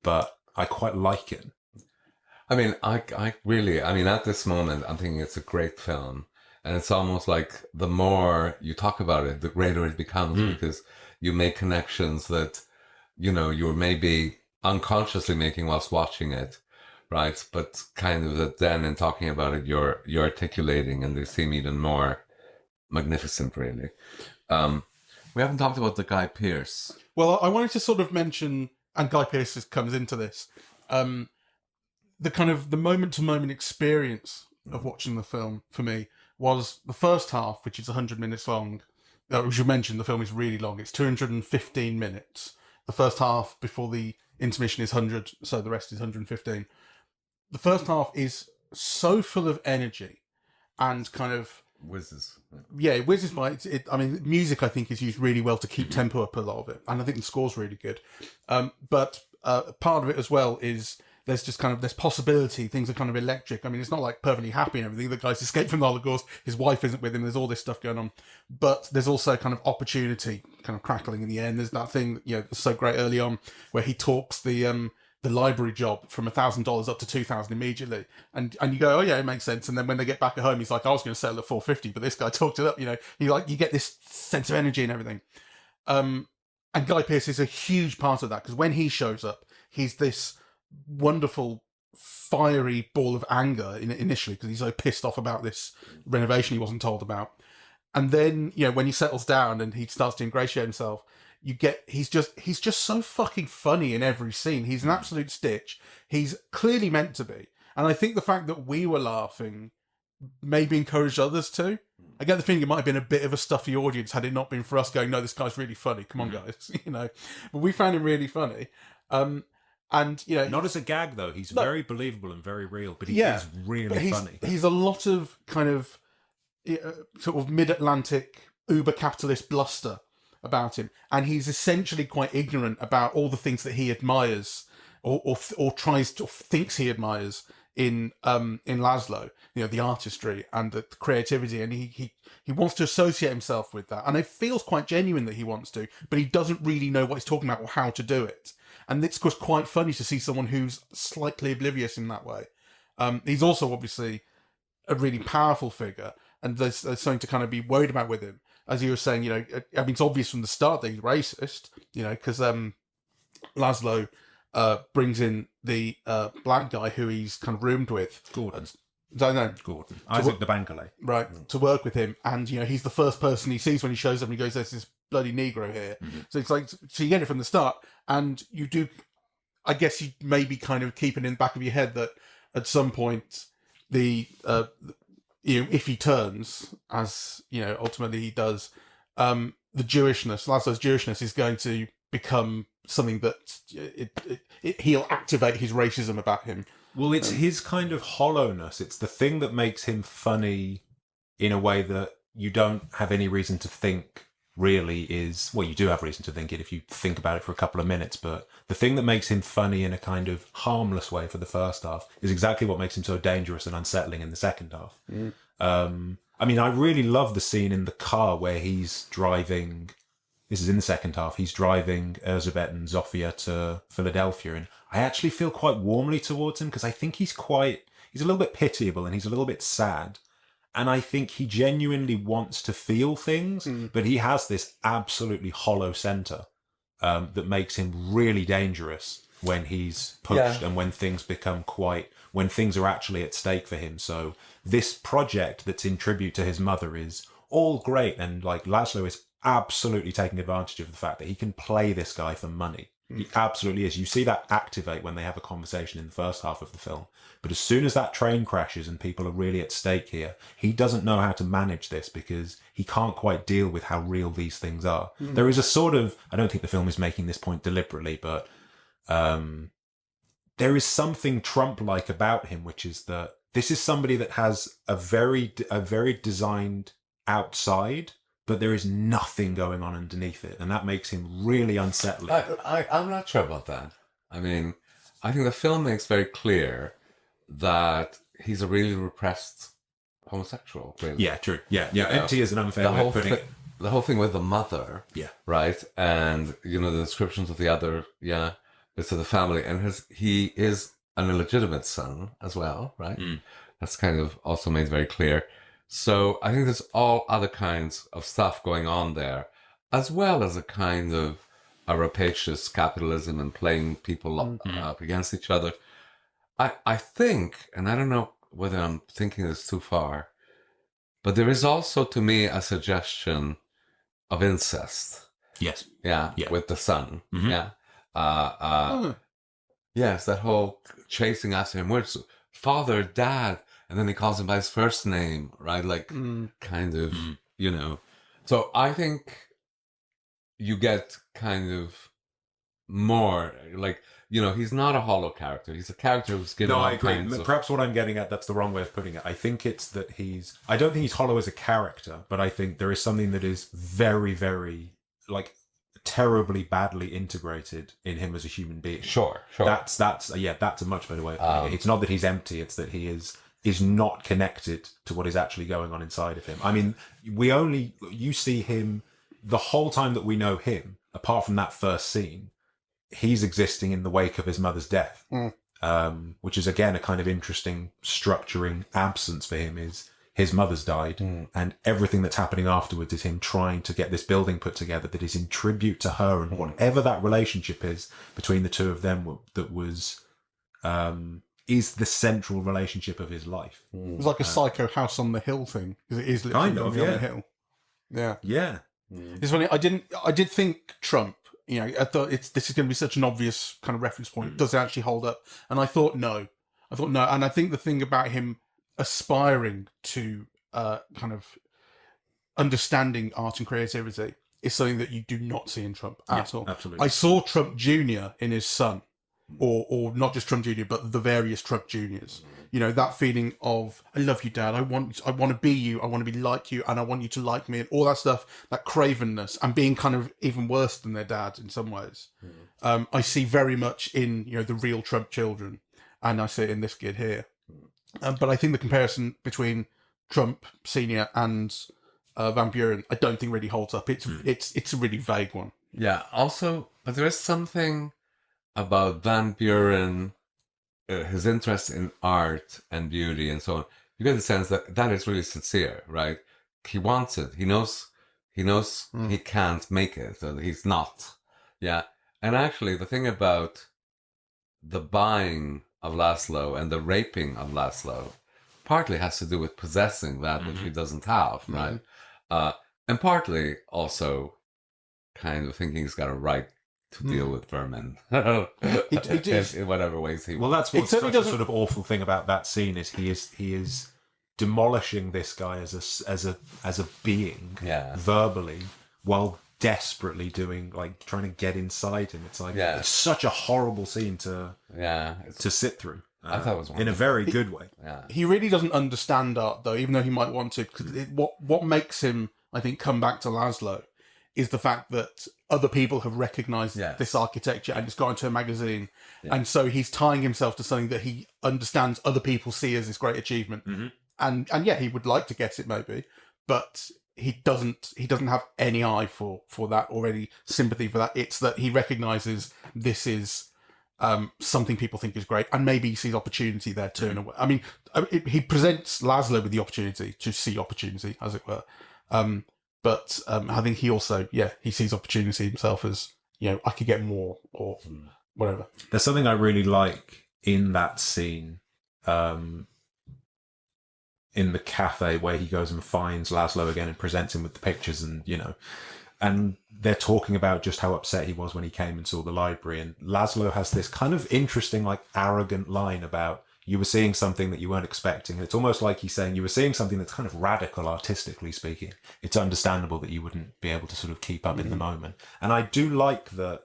but I quite like it. I mean, I really, I mean, at this moment, I'm thinking it's a great film. And it's almost like the more you talk about it, the greater it becomes because you make connections that, you know, you're maybe unconsciously making whilst watching it, right? But kind of that then in talking about it, you're articulating and they seem even more magnificent, really. We haven't talked about the Guy Pearce. Well, I wanted to sort of mention, and Guy Pearce comes into this, the kind of the moment-to-moment experience of watching the film for me was the first half, which is 100 minutes long. As you mentioned, the film is really long. It's 215 minutes. The first half before the intermission is 100, so the rest is 115. The first half is so full of energy and kind of... Whizzes. Yeah, it whizzes by. I mean, music, I think, is used really well to keep tempo up a lot of it. And I think the score's really good. But part of it as well is... There's just kind of this possibility. Things are kind of electric. I mean, it's not like perfectly happy and everything. The guy's escaped from the Holocaust. His wife isn't with him. There's all this stuff going on. But there's also kind of opportunity kind of crackling in the end. There's that thing, you know, that's so great early on where he talks the library job from $1,000 up to $2,000 immediately. And you go, oh yeah, it makes sense. And then when they get back at home, he's like, I was going to sell at $450, but this guy talked it up. You know, you get this sense of energy and everything. And Guy Pearce is a huge part of that because when he shows up, he's this wonderful fiery ball of anger initially because he's so pissed off about this renovation he wasn't told about, and then, you know, when he settles down and he starts to ingratiate himself, you get he's just so fucking funny in every scene. He's an absolute stitch. He's clearly meant to be, and I think the fact that we were laughing maybe encouraged others to. I get the feeling it might have been a bit of a stuffy audience had it not been for us going, no, this guy's really funny, come on guys, you know, but we found him really funny. And, you know, not as a gag though. He's very believable and very real, but he yeah, is really funny. He's a lot of kind of sort of mid-Atlantic uber capitalist bluster about him, and he's essentially quite ignorant about all the things that he admires or tries to thinks he admires in Laszlo. You know, the artistry and the creativity, and he wants to associate himself with that, and it feels quite genuine that he wants to, but he doesn't really know what he's talking about or how to do it. And it's just quite funny to see someone who's slightly oblivious in that way. He's also obviously a really powerful figure, and there's something to kind of be worried about with him. As you were saying, you know, I mean, it's obvious from the start that he's racist, you know, because Laszlo brings in the black guy who he's kind of roomed with. Gordon. Gordon. Isaac the Bankerley. Right, to work with him. And, you know, he's the first person he sees when he shows up and he goes, there's this bloody Negro here. Mm-hmm. So it's like, so you get it from the start. And you do, I guess you maybe kind of keep it in the back of your head that at some point, you know, if he turns, as, you know, ultimately he does, the Jewishness, Laszlo's Jewishness is going to become something that he'll activate his racism about him. Well, it's his kind of hollowness. It's the thing that makes him funny in a way that you don't have any reason to think really is... Well, you do have reason to think it if you think about it for a couple of minutes, but the thing that makes him funny in a kind of harmless way for the first half is exactly what makes him so dangerous and unsettling in the second half. Mm. I mean, I really love the scene in the car where he's driving... This is in the second half. He's driving Erzsébet and Zofia to Philadelphia, and I actually feel quite warmly towards him because I think he's a little bit pitiable and he's a little bit sad. And I think he genuinely wants to feel things, but he has this absolutely hollow center that makes him really dangerous when he's pushed and when things when things are actually at stake for him. So this project that's in tribute to his mother is all great. And like Laszlo is absolutely taking advantage of the fact that he can play this guy for money. He absolutely is. You see that activate when they have a conversation in the first half of the film. But as soon as that train crashes and people are really at stake here, he doesn't know how to manage this because he can't quite deal with how real these things are. There is a sort of... I don't think the film is making this point deliberately, but there is something Trump-like about him, which is that this is somebody that has a very designed outside, but there is nothing going on underneath it, and that makes him really unsettling. I'm not sure about that. I mean, I think the film makes very clear that he's a really repressed homosexual. Really. Yeah, true. Yeah. Empty is an unfair way of putting it. The whole thing with the mother, Yeah. right, and the descriptions of the other, bits of the family, and he is an illegitimate son as well, right? That's kind of also made very clear. So I think there's all other kinds of stuff going on there, as well as a kind of a rapacious capitalism and playing people up against each other. I think, and I don't know whether I'm thinking this too far, but there is also, to me, a suggestion of incest. Yes. Yeah. With the son. Yeah. Yes, that whole chasing after him. Where's father, dad? And then he calls him by his first name, right? Like, kind of, So I think you get kind of more, like, he's not a hollow character. He's a character who's given all kinds of... Perhaps what I'm getting at, that's the wrong way of putting it. I think it's that I don't think he's hollow as a character, but I think there is something that is very, very, like, terribly badly integrated in him as a human being. Sure. That's a much better way of putting it. It's not that he's empty, it's that he is not connected to what is actually going on inside of him. I mean, you see him the whole time that we know him, apart from that first scene, he's existing in the wake of his mother's death, which is, again, a kind of interesting structuring absence for him. Is his mother's died, and everything that's happening afterwards is him trying to get this building put together that is in tribute to her, and whatever that relationship is between the two of them that was is the central relationship of his life. It's like a Psycho House on the Hill thing, because it is literally kind of, on the hill. Yeah. It's funny. I did think Trump. I thought this is going to be such an obvious kind of reference point. Does it actually hold up? And I thought no. And I think the thing about him aspiring to kind of understanding art and creativity is something that you do not see in Trump at all. Absolutely. I saw Trump Jr. in his son, or not just Trump Jr., but the various Trump Juniors. That feeling of, I love you, Dad. I want to be you. I want to be like you, and I want you to like me, and all that stuff. That cravenness, and being kind of even worse than their dad in some ways. I see very much in the real Trump children, and I see it in this kid here. But I think the comparison between Trump Senior and Van Buren, I don't think really holds up. It's a really vague one. Yeah. Also, but there is something about Van Buren. His interest in art and beauty and so on, you get the sense that is really sincere, right? He wants it. He knows he can't make it. So he's not. Yeah. And actually, the thing about the buying of Laszlo and the raping of Laszlo partly has to do with possessing that which he doesn't have, right? And partly also kind of thinking he's got a right to deal with vermin in whatever ways he wants. Well, that's what's such a sort of awful thing about that scene is he is demolishing this guy as a being verbally, while desperately trying to get inside him. It's like it's such a horrible scene to sit through. I thought it was in a very good way. Yeah, he really doesn't understand art though, even though he might want to. Because what makes him, I think, come back to Laszlo is the fact that other people have recognised this architecture and it's got into a magazine. Yeah. And so he's tying himself to something that he understands other people see as this great achievement. And he would like to get it maybe, but he doesn't have any eye for that or any sympathy for that. It's that he recognises this is something people think is great, and maybe he sees opportunity there too. In a way. I mean, he presents Laszlo with the opportunity to see opportunity, as it were. But I think he also, he sees opportunity himself as, I could get more or whatever. There's something I really like in that scene, in the cafe where he goes and finds Laszlo again and presents him with the pictures and they're talking about just how upset he was when he came and saw the library. And Laszlo has this kind of interesting, arrogant line about, you were seeing something that you weren't expecting. And it's almost like he's saying you were seeing something that's kind of radical, artistically speaking. It's understandable that you wouldn't be able to sort of keep up in the moment. And I do like that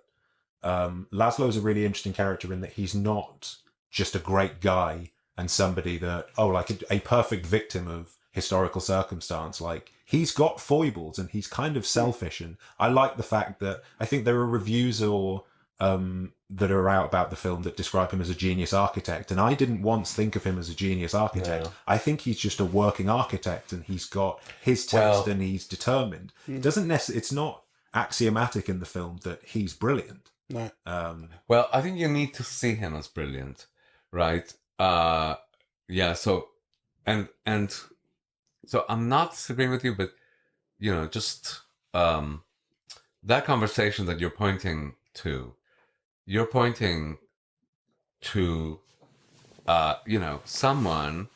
Laszlo is a really interesting character in that he's not just a great guy and somebody that, a perfect victim of historical circumstance. Like, he's got foibles and he's kind of selfish. And I like the fact that I think there are reviews or that are out about the film that describe him as a genius architect. And I didn't once think of him as a genius architect. Yeah. I think he's just a working architect, and he's got his taste and he's determined. It doesn't necessarily, it's not axiomatic in the film that he's brilliant. No. Well, I think you need to see him as brilliant, right? Yeah. So, and so I'm not disagreeing with you, but just that conversation that you're pointing to, someone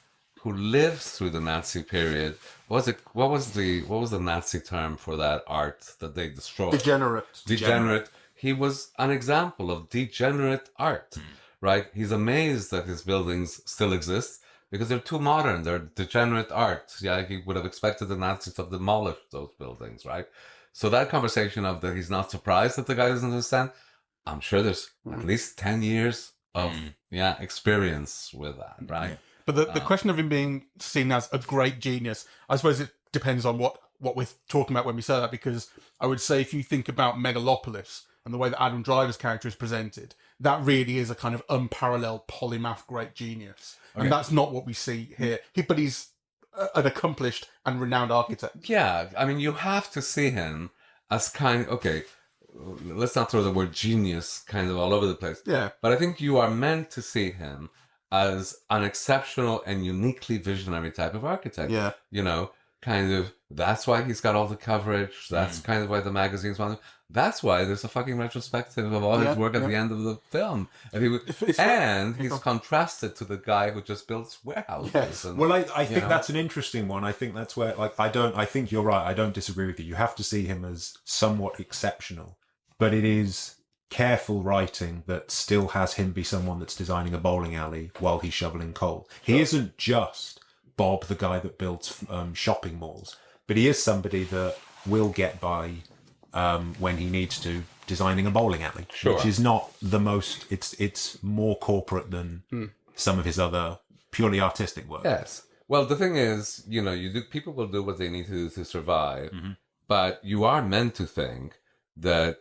who lives through the Nazi period. What was the Nazi term for that art that they destroyed? Degenerate. He was an example of degenerate art, right? He's amazed that his buildings still exist because they're too modern. They're degenerate art. Yeah, he would have expected the Nazis to have demolished those buildings, right? So that conversation of that he's not surprised that the guy doesn't understand, I'm sure there's at least 10 years of experience with that, right? Yeah. But the question of him being seen as a great genius, I suppose it depends on what we're talking about when we say that, because I would say if you think about Megalopolis and the way that Adam Driver's character is presented, that really is a kind of unparalleled polymath great genius. Okay. And that's not what we see here. But he's an accomplished and renowned architect. Yeah, I mean, you have to see him as let's not throw the word genius kind of all over the place. Yeah. But I think you are meant to see him as an exceptional and uniquely visionary type of architect. Yeah. That's why he's got all the coverage. That's kind of why the magazines want him. That's why there's a fucking retrospective of all his work at the end of the film. And he's contrasted to the guy who just builds warehouses. Yes. And, I think that's an interesting one. I think that's where, I think you're right. I don't disagree with you. You have to see him as somewhat exceptional, but it is careful writing that still has him be someone that's designing a bowling alley while he's shoveling coal. He isn't just Bob, the guy that builds shopping malls, but he is somebody that will get by when he needs to, designing a bowling alley, which is not the most. It's more corporate than some of his other purely artistic work. Yes. Well, the thing is, people will do what they need to do to survive, but you are meant to think that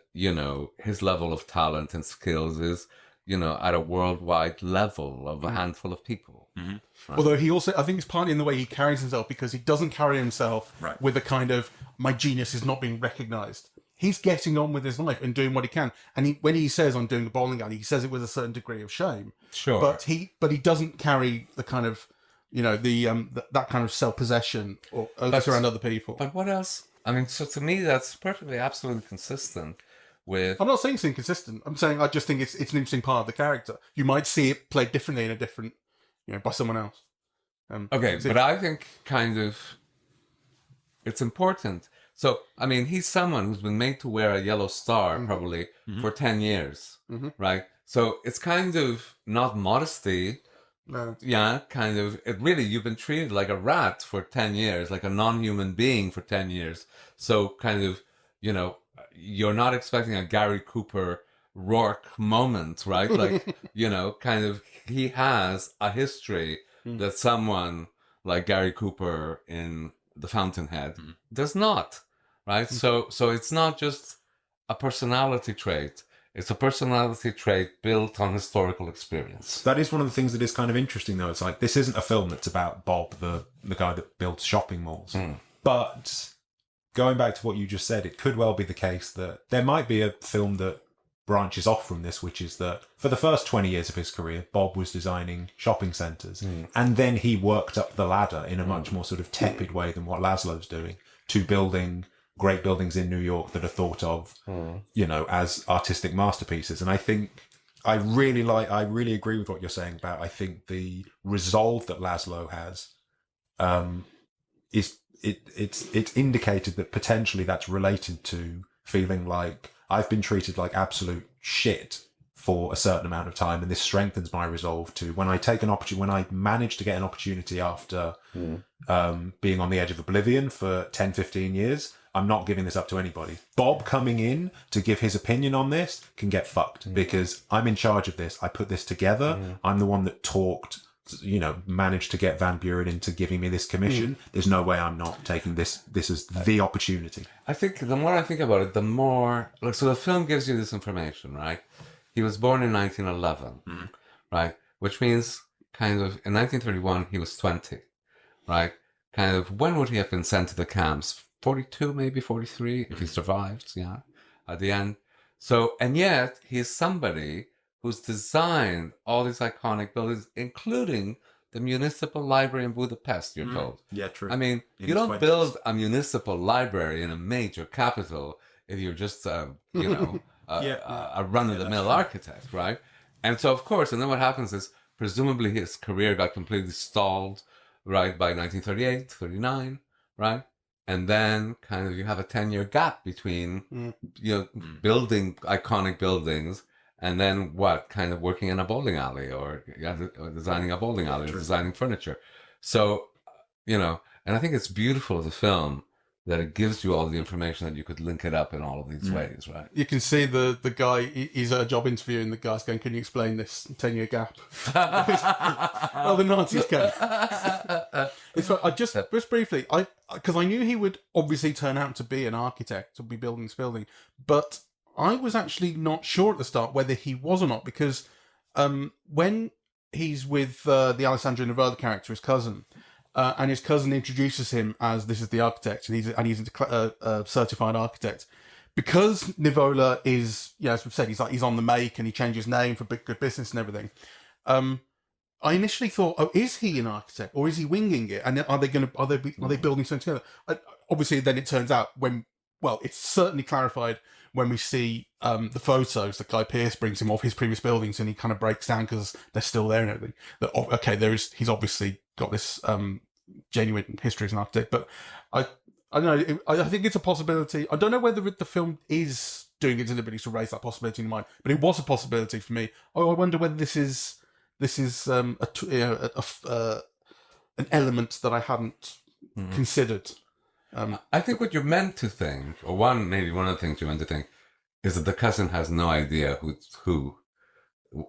his level of talent and skills is at a worldwide level of a handful of people. Right. Although he also, I think it's partly in the way he carries himself, because he doesn't carry himself with a kind of, my genius is not being recognised. He's getting on with his life and doing what he can. And when he says, I'm doing the bowling alley, he says it with a certain degree of shame. Sure. But he doesn't carry the kind of, that kind of self-possession or around other people. But what else? I mean, so to me, that's perfectly, absolutely consistent with... I'm not saying it's inconsistent. I'm saying I just think it's an interesting part of the character. You might see it played differently in a different, by someone else. But I think it's important. So, I mean, he's someone who's been made to wear a yellow star probably for 10 years, right? So it's kind of not modesty. No. Yeah, kind of. You've been treated like a rat for 10 years, like a non-human being for 10 years. So kind of, you're not expecting a Gary Cooper Rourke moment, right? Like, kind of, he has a history that someone like Gary Cooper in The Fountainhead does not, right? So it's not just a personality trait. It's a personality trait built on historical experience. That is one of the things that is kind of interesting, though. It's like, this isn't a film that's about Bob, the guy that builds shopping malls. But going back to what you just said, it could well be the case that there might be a film that branches off from this, which is that for the first 20 years of his career, Bob was designing shopping centres. And then he worked up the ladder in a much more sort of tepid way than what Laszlo's doing, to building great buildings in New York that are thought of, as artistic masterpieces. And I think I really agree with what you're saying about, I think the resolve that Laszlo has, it's indicated that potentially that's related to feeling like I've been treated like absolute shit for a certain amount of time, and this strengthens my resolve to, when I take an opportunity, when I manage to get an opportunity after being on the edge of oblivion for 10, 15 years, I'm not giving this up to anybody. Bob coming in to give his opinion on this can get fucked, because I'm in charge of this. I put this together. I'm the one that talked managed to get Van Buren into giving me this commission. There's no way I'm not taking this as the opportunity. I think the more I think about it, the more... So the film gives you this information, right? He was born in 1911, right? Which means kind of in 1931, he was 20, right? Kind of when would he have been sent to the camps? 42, maybe 43, if he survived, at the end. So, and yet he's somebody who's designed all these iconic buildings, including the municipal library in Budapest, you're told. Yeah, true. I mean, you don't build a municipal library in a major capital if you're just, a run-of-the-mill architect, right? And so, of course, and then what happens is, presumably his career got completely stalled, right, by 1938, 39, right? And then kind of you have a 10-year gap between, building iconic buildings and then what, kind of working in a bowling alley or designing a bowling alley or designing furniture. So, and I think it's beautiful of the film that it gives you all the information that you could link it up in all of these ways, right? You can see the guy, he's at a job interview and the guy's going, can you explain this 10-year gap? Well, the Nazis came. Just briefly, because I knew he would obviously turn out to be an architect, to be building this building, but I was actually not sure at the start whether he was or not, because when he's with the Alessandro Nivola character, his cousin, and his cousin introduces him as this is the architect, and he's a certified architect. Because Nivola is, as we've said, he's on the make and he changed his name for good business and everything. I initially thought, oh, is he an architect or is he winging it? And are they building something together? Obviously, then it turns out it's certainly clarified when we see the photos that Guy Pearce brings him of his previous buildings, and he kind of breaks down because they're still there and everything. That okay, he's obviously got this genuine history as an architect. But I don't know. I think it's a possibility. I don't know whether the film is doing its ability to raise that possibility in mind, but it was a possibility for me. Oh, I wonder whether this is an element that I hadn't considered. I think what you're meant to think, or one of the things you're meant to think, is that the cousin has no idea who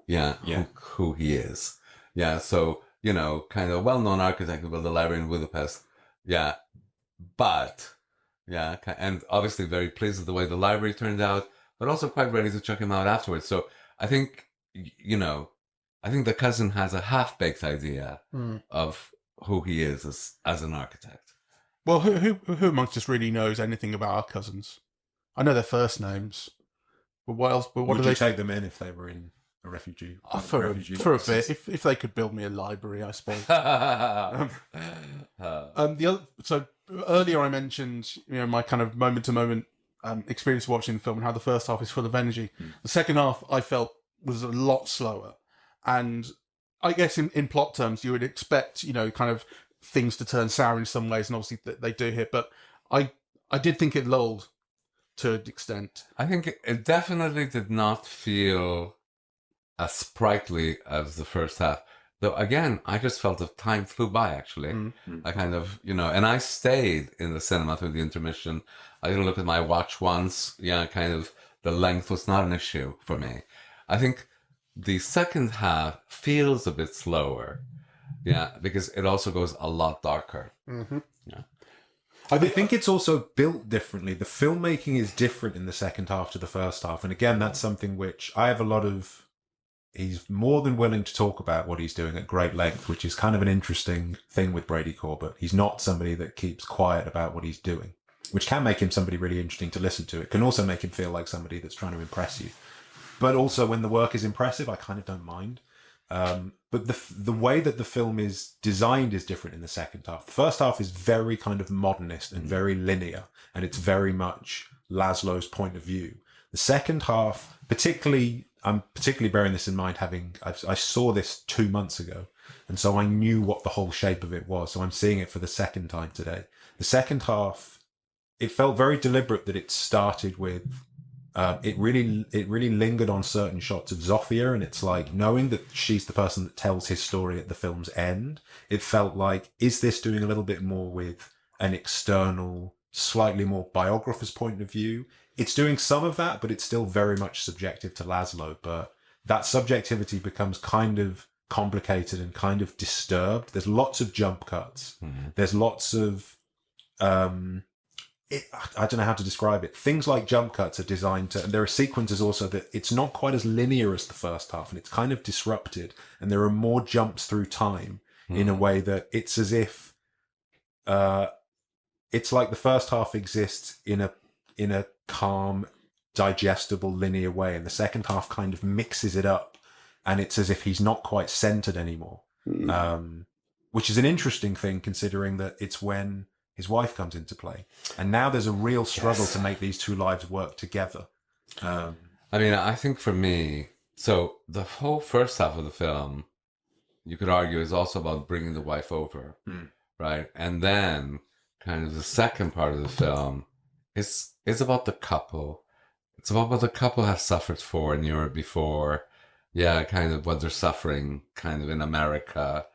he is. Yeah, so, kind of a well-known architect who built the library in Budapest. Yeah, but, and obviously very pleased with the way the library turned out, but also quite ready to check him out afterwards. So I think, I think the cousin has a half-baked idea of who he is as an architect. Well, who amongst us really knows anything about our cousins? I know their first names, but what else? But what Would do you they take them in if they were in a refugee? for a bit? If they could build me a library, I suppose. So earlier I mentioned my kind of moment to moment experience watching the film and how the first half is full of energy. The second half I felt was a lot slower, and I guess in plot terms you would expect kind of things to turn sour in some ways, and obviously they do here. But I did think it lulled to an extent. I think it definitely did not feel as sprightly as the first half. Though again, I just felt the time flew by. Actually, I kind of and I stayed in the cinema through the intermission. I didn't look at my watch once. Kind of the length was not an issue for me. I think the second half feels a bit slower. Yeah, because it also goes a lot darker. Yeah, I think it's also built differently. The filmmaking is different in the second half to the first half. And again, that's something which I have a lot of... He's more than willing to talk about what he's doing at great length, which is kind of an interesting thing with Brady Corbet. He's not somebody that keeps quiet about what he's doing, which can make him somebody really interesting to listen to. It can also make him feel like somebody that's trying to impress you. But also when the work is impressive, I kind of don't mind. But the way that the film is designed is different in the second half. The first half is very kind of modernist and very linear, and it's very much Laszlo's point of view. The second half, I'm particularly bearing this in mind, I saw this 2 months ago, and so I knew what the whole shape of it was. So I'm seeing it for the second time today. The second half, it felt very deliberate that it started with. It really lingered on certain shots of Zofia, and it's like knowing that she's the person that tells his story at the film's end. It felt like, is this doing a little bit more with an external, slightly more biographer's point of view? It's doing some of that, but it's still very much subjective to Laszlo. But that subjectivity becomes kind of complicated and kind of disturbed. There's lots of jump cuts. There's lots of I don't know how to describe it. Things like jump cuts are designed to, and there are sequences also that it's not quite as linear as the first half, and it's kind of disrupted, and there are more jumps through time in a way that it's as if it's like the first half exists in a calm, digestible, linear way, and the second half kind of mixes it up, and it's as if he's not quite centered anymore, which is an interesting thing considering that it's when his wife comes into play, and now there's a real struggle to make these two lives work together. I mean, I think for me, so the whole first half of the film, you could argue, is also about bringing the wife over, right? And then kind of the second part of the film is about the couple. It's about what the couple has suffered for in Europe before. Yeah, kind of what they're suffering kind of in America.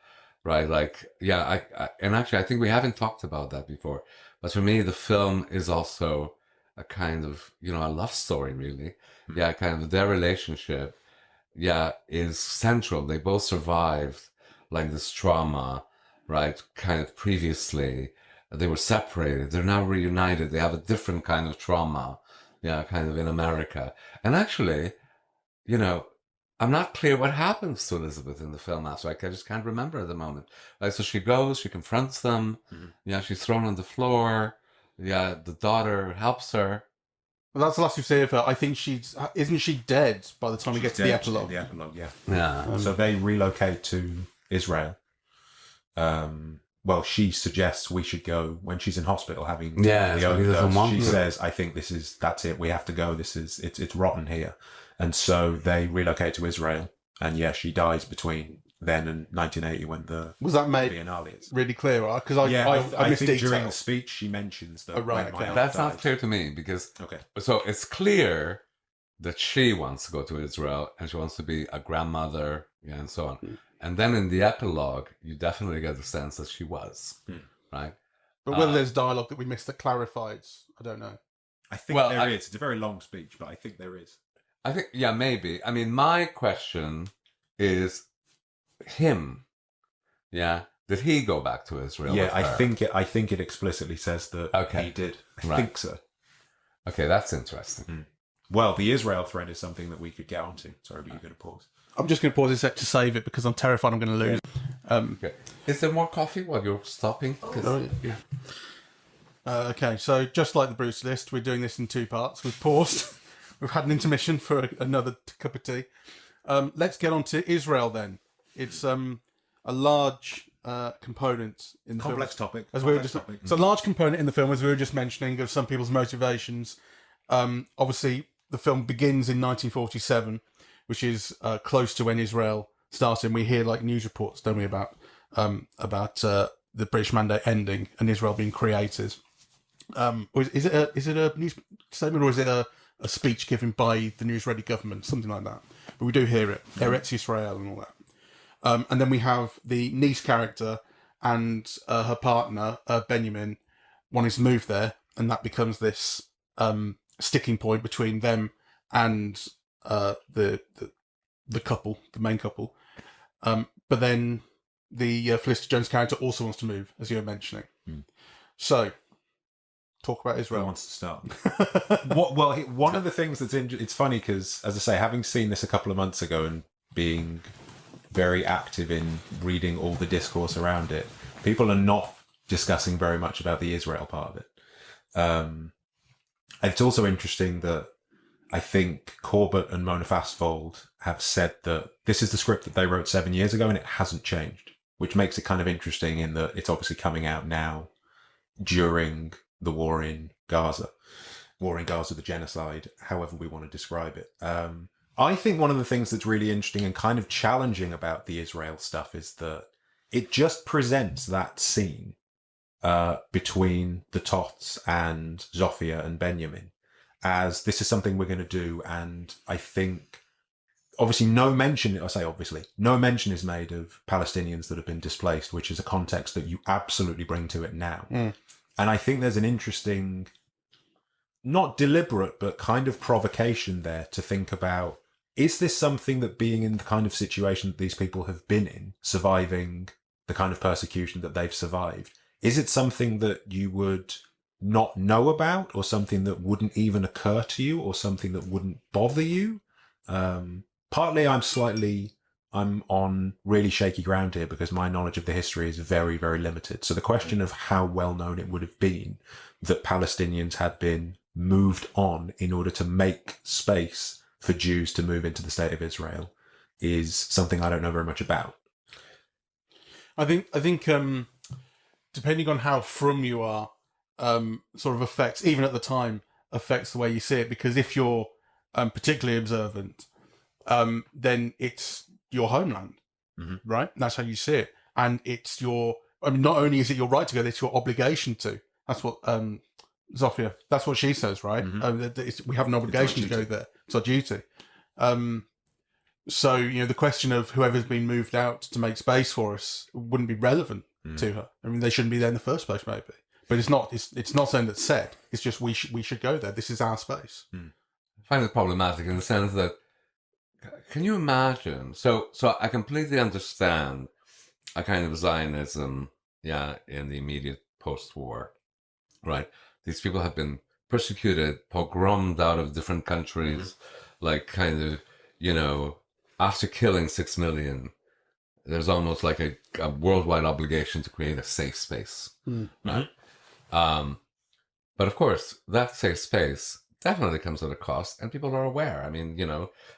Right, like, yeah, and actually, I think we haven't talked about that before. But for me, the film is also a kind of, a love story, really. Yeah, kind of their relationship, is central. They both survived, like, this trauma, right, kind of previously. They were separated. They're now reunited. They have a different kind of trauma, kind of in America. And actually, I'm not clear what happens to Elizabeth in the film after. Like, I just can't remember at the moment. Like, so she goes, she confronts them. She's thrown on the floor. The daughter helps her. Well, that's the last we see of her. I think isn't she dead by the time we get to the epilogue? The epilogue, yeah. Yeah. So they relocate to Israel. Well, she suggests we should go when she's in hospital having the overdose. She says, "I think that's it. We have to go. It's rotten here." And so they relocate to Israel, and she dies between then and 1980 when the was that made Biennale is. Really clear, right? Because I missed think detail. during the speech she mentions that. That's not clear to me because so it's clear that she wants to go to Israel and she wants to be a grandmother, and so on. And then in the epilogue, you definitely get the sense that she was, right? But whether there's dialogue that we missed that clarifies, I don't know. I think there is. It's a very long speech, but I think there is. I think, maybe. I mean, my question is him. Yeah. Did he go back to Israel? Yeah, I think it explicitly says that he did. I think so. Okay, that's interesting. Well, the Israel thread is something that we could get onto. Sorry, but you're going to pause. I'm just going to pause this to save it because I'm terrified I'm going to lose. Okay. Is there more coffee while you're stopping? Okay, so just like the Brutalist, we're doing this in two parts. We've paused. We've had an intermission for another cup of tea. Let's get on to Israel then. It's a large component in the complex film. topic. It's a large component in the film, as we were just mentioning, of some people's motivations. Obviously, the film begins in 1947, which is close to when Israel started. And we hear like news reports, don't we, about the British Mandate ending and Israel being created. Is it a news statement or is it a speech given by the news-ready government, something like that? But we do hear it, Eretz Yisrael and all that. And then we have the niece character and her partner, Benjamin, wanting to move there, and that becomes this sticking point between them and the couple, the main couple. But then the Felicity Jones character also wants to move, as you were mentioning. So, talk about Israel. Who wants to start? One of the things that's it's funny because, as I say, having seen this a couple of months ago and being very active in reading all the discourse around it, people are not discussing very much about the Israel part of it. It's also interesting that I think Corbett and Mona Fastvold have said that this is the script that they wrote 7 years ago and it hasn't changed, which makes it kind of interesting in that it's obviously coming out now during the war in Gaza, the genocide, however we want to describe it. I think one of the things that's really interesting and kind of challenging about the Israel stuff is that it just presents that scene between the Tots and Zofia and Benjamin as this is something we're going to do. And I think obviously no mention is made of Palestinians that have been displaced, which is a context that you absolutely bring to it now. And I think there's an interesting, not deliberate, but kind of provocation there to think about is this something that, being in the kind of situation that these people have been in, surviving the kind of persecution that they've survived, is it something that you would not know about, or something that wouldn't even occur to you, or something that wouldn't bother you? Partly I'm on really shaky ground here because my knowledge of the history is very, very limited. So the question of how well known it would have been that Palestinians had been moved on in order to make space for Jews to move into the state of Israel is something I don't know very much about. I think depending on how from you are, sort of affects, even at the time, affects the way you see it. Because if you're particularly observant, then it's your homeland, right? That's how you see it, and it's your. I mean, not only is it your right to go, it's your obligation to. That's what Zofia. That's what she says, right? We have an obligation to go there. It's our duty. So the question of whoever's been moved out to make space for us wouldn't be relevant to her. I mean, they shouldn't be there in the first place, maybe. But it's not. It's not something that's said. It's just we should go there. This is our space. I find it problematic in the sense that, can you imagine? So I completely understand a kind of Zionism, in the immediate post-war, right? These people have been persecuted, pogromed out of different countries, like kind of, after killing 6 million, there's almost like a worldwide obligation to create a safe space, right? But of course, that safe space definitely comes at a cost, and people are aware. I mean,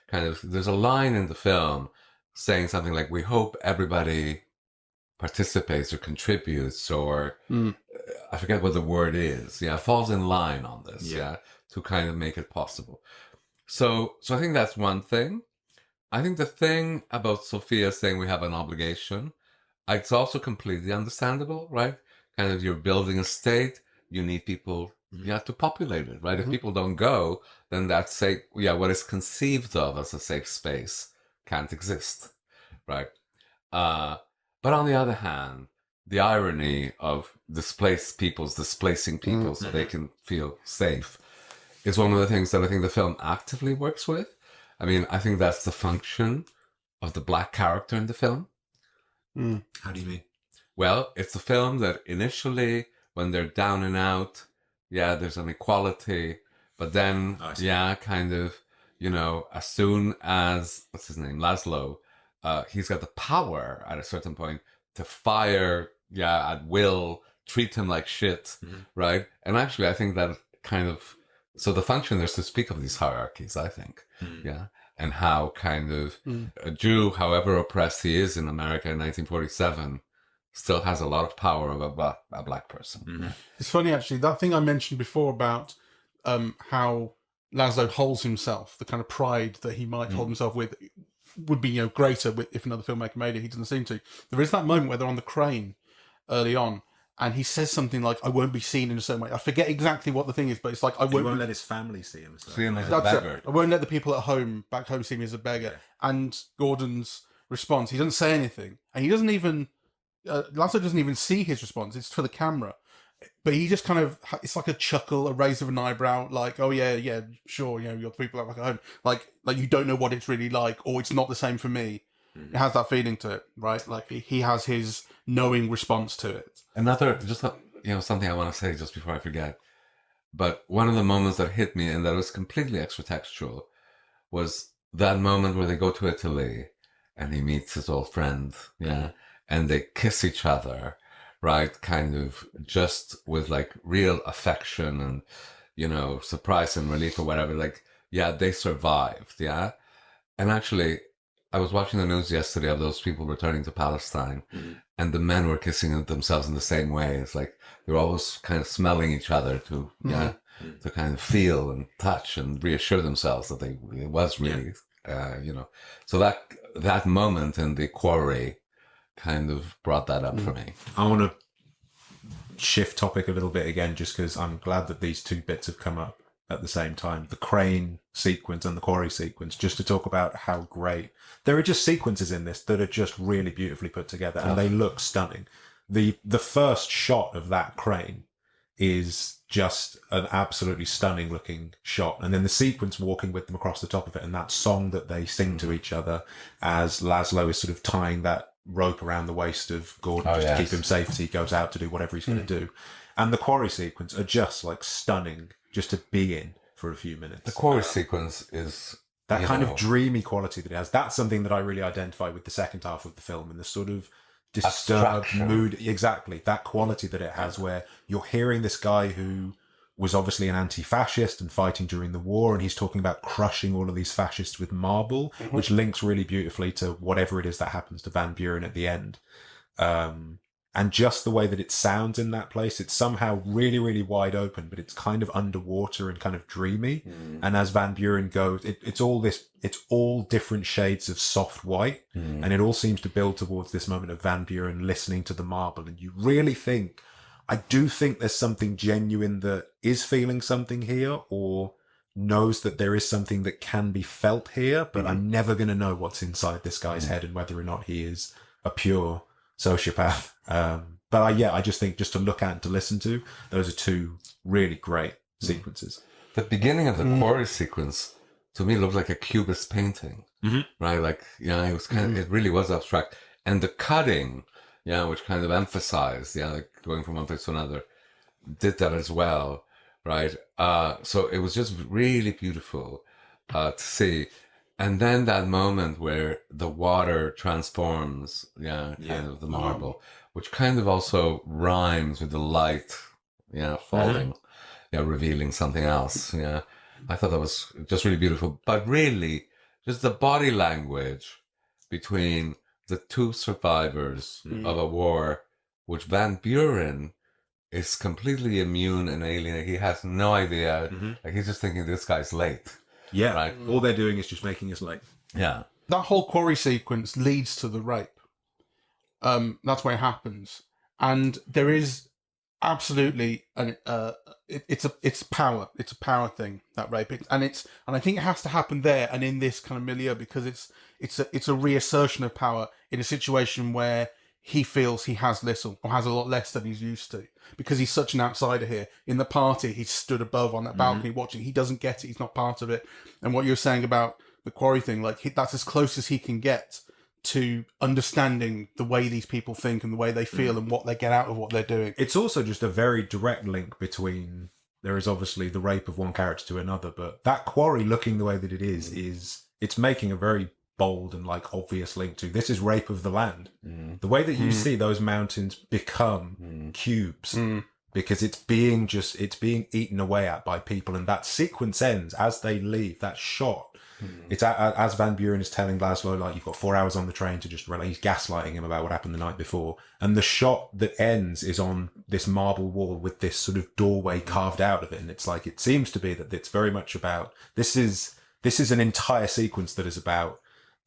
kind of, there's a line in the film saying something like, we hope everybody participates or contributes, or I forget what the word is, falls in line on this, to kind of make it possible. So I think that's one thing. I think the thing about Sophia saying we have an obligation, it's also completely understandable, right? Kind of, you're building a state, you need people, you have to populate it, right? If people don't go, then that what is conceived of as a safe space can't exist, right? But on the other hand, the irony of displacing people so they can feel safe is one of the things that I think the film actively works with. I mean, I think that's the function of the black character in the film. How do you mean? Well, it's a film that initially, when they're down and out, there's an equality, but then, kind of, as soon as, what's his name, Laszlo, he's got the power at a certain point to fire, at will, treat him like shit, right? And actually, I think that kind of, so the function is to speak of these hierarchies, I think, and how kind of a Jew, however oppressed he is in America in 1947, still has a lot of power over a black person. It's funny, actually, that thing I mentioned before about how Laszlo holds himself, the kind of pride that he might hold himself with, would be greater if another filmmaker made it. He doesn't seem to. There is that moment where they're on the crane early on, and he says something like, I won't be seen in a certain way. I forget exactly what the thing is, but it's like, He won't let his family see him. See him as a beggar. I won't let the people at home, back home, see me as a beggar. And Gordon's response, he doesn't say anything. And he doesn't even, Laszlo doesn't even see his response. It's for the camera. But he just kind of, it's like a chuckle, a raise of an eyebrow, like, oh yeah, sure, you're the people back at home. Like you don't know what it's really like, or it's not the same for me. It has that feeling to it, right? Like he has his knowing response to it. Another, just something I want to say just before I forget, but one of the moments that hit me and that was completely extra-textual was that moment where they go to Italy and he meets his old friend, and they kiss each other, right? Kind of just with like real affection and, surprise and relief or whatever. Like, they survived, And actually, I was watching the news yesterday of those people returning to Palestine, and the men were kissing themselves in the same way. It's like they're always kind of smelling each other to kind of feel and touch and reassure themselves that it was really, So that moment in the quarry kind of brought that up for me. I want to shift topic a little bit again, just because I'm glad that these two bits have come up at the same time, the crane sequence and the quarry sequence, just to talk about how great. There are just sequences in this that are just really beautifully put together, and they look stunning. The first shot of that crane is just an absolutely stunning looking shot. And then the sequence walking with them across the top of it, and that song that they sing to each other as Laszlo is sort of tying that rope around the waist of Gordon to keep him safe as he goes out to do whatever he's going to do. And the quarry sequence are just like stunning just to be in for a few minutes. The quarry sequence is that kind of dreamy quality that it has. That's something that I really identify with the second half of the film, and the sort of disturbed mood. Exactly. That quality that it has, where you're hearing this guy who was obviously an anti-fascist and fighting during the war, and he's talking about crushing all of these fascists with marble, which links really beautifully to whatever it is that happens to Van Buren at the end. And just the way that it sounds in that place, it's somehow really, really wide open, but it's kind of underwater and kind of dreamy. And as Van Buren goes, it's all different shades of soft white. And it all seems to build towards this moment of Van Buren listening to the marble. And you really think, I do think there's something genuine that is feeling something here, or knows that there is something that can be felt here, but I'm never going to know what's inside this guy's head and whether or not he is a pure sociopath. But I just think, just to look at and to listen to, those are two really great sequences. The beginning of the quarry sequence to me looked like a cubist painting, right? Like, it was kind of, it really was abstract. And the cutting, which kind of emphasized, like going from one place to another, did that as well, right? So it was just really beautiful to see. And then that moment where the water transforms, kind of the marble, which kind of also rhymes with the light, falling, revealing something else. I thought that was just really beautiful. But really, just the body language between the two survivors of a war, which Van Buren is completely immune and alien. He has no idea. Like, he's just thinking this guy's late. Yeah, right. All they're doing is just making us late. Yeah. That whole quarry sequence leads to the rape. That's where it happens. And there is absolutely it's power. It's a power thing, that rape. And I think it has to happen there and in this kind of milieu, because it's a reassertion of power in a situation where he feels he has little, or has a lot less than he's used to, because he's such an outsider here. In the party, he's stood above on that balcony watching. He doesn't get it. He's not part of it. And what you're saying about the quarry thing, like, that's as close as he can get to understanding the way these people think and the way they feel and what they get out of what they're doing. It's also just a very direct link between, there is obviously the rape of one character to another, but that quarry looking the way that it is it's making a very bold and like obvious link to, this is rape of the land. The way that you see those mountains become cubes, because it's being eaten away at by people, and that sequence ends as they leave. That shot, it's as Van Buren is telling Laszlo, like, you've got 4 hours on the train to just relax. He's gaslighting him about what happened the night before, and the shot that ends is on this marble wall with this sort of doorway carved out of it, and it's like, it seems to be that it's very much about, this is an entire sequence that is about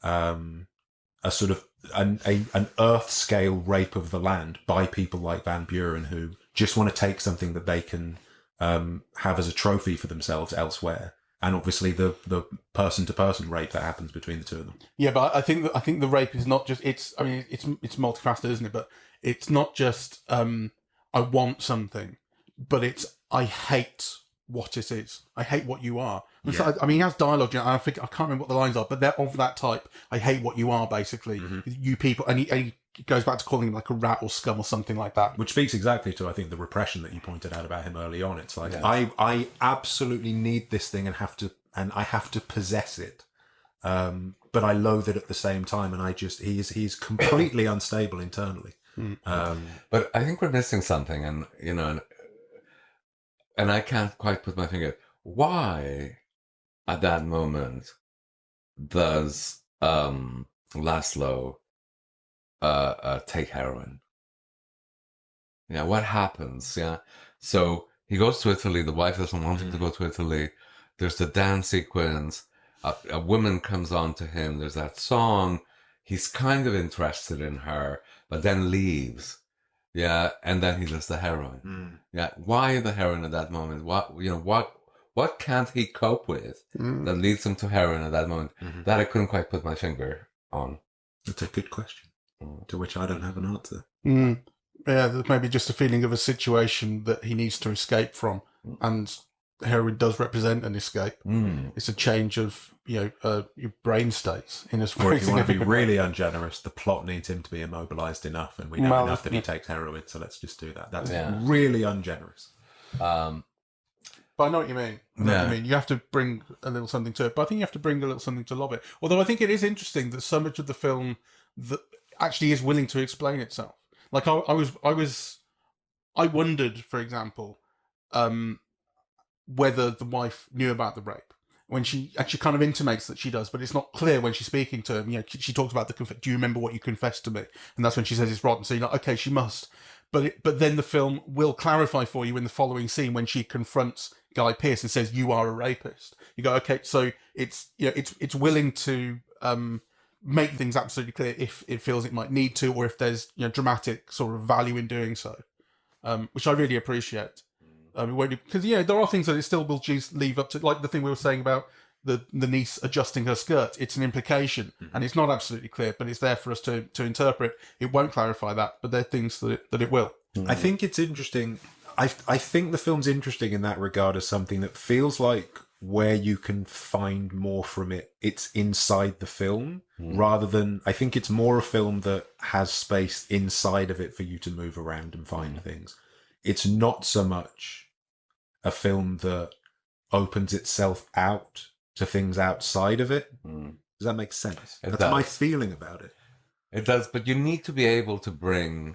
a sort of an earth scale rape of the land by people like Van Buren, who just want to take something that they can have as a trophy for themselves elsewhere. And obviously the person to person rape that happens between the two of them. Yeah, but I think the rape is not just, it's multifaceted, isn't it? But it's not just I want something, but it's, I hate what it is. I hate what you are. Yeah. So, I mean, he has dialogue, and I can't remember what the lines are, but they're of that type. I hate what you are, basically. You people, and he goes back to calling him like a rat or scum or something like that. Which speaks exactly to, I think, the repression that you pointed out about him early on. It's like, I absolutely need this thing and I have to possess it. But I loathe it at the same time, and he's completely unstable internally. But I think we're missing something, and and I can't quite put my finger. Why, at that moment, does Laszlo take heroin? What happens? So he goes to Italy. The wife doesn't want him to go to Italy. There's the dance sequence. A woman comes on to him. There's that song. He's kind of interested in her, but then leaves. And then he does the heroin. Why the heroin at that moment? What can't he cope with that leads him to heroin at that moment? That I couldn't quite put my finger on. That's a good question, to which I don't have an answer. Yeah, there's maybe just a feeling of a situation that he needs to escape from, and heroin does represent an escape. It's a change of your brain states in a Or very if you want to be significant way. really ungenerous, the plot needs him to be immobilized enough, and we know Well, enough that he yeah. takes heroin, so let's just do that. That's Yeah. really ungenerous. But I know what you mean. I know what you mean. You have to bring a little something to it, but I think you have to bring a little something to love it. Although I think it is interesting that so much of the film that actually is willing to explain itself. Like I wondered, for example, whether the wife knew about the rape when she actually kind of intimates that she does, but it's not clear when she's speaking to him. She talks about do you remember what you confessed to me? And that's when she says it's rotten. So you're like, okay, she must. But then the film will clarify for you in the following scene when she confronts Guy Pearce and says, "You are a rapist." You go, okay, so it's willing to make things absolutely clear if it feels it might need to, or if there's dramatic sort of value in doing so, which I really appreciate. Because there are things that it still will leave up to, like the thing we were saying about the niece adjusting her skirt. It's an implication, and it's not absolutely clear, but it's there for us to interpret. It won't clarify that, but there are things that it will. I think it's interesting. I think the film's interesting in that regard as something that feels like where you can find more from it, it's inside the film rather than, I think it's more a film that has space inside of it for you to move around and find things. It's not so much a film that opens itself out to things outside of it. Does that make sense? That's my feeling about it. It does, but you need to be able to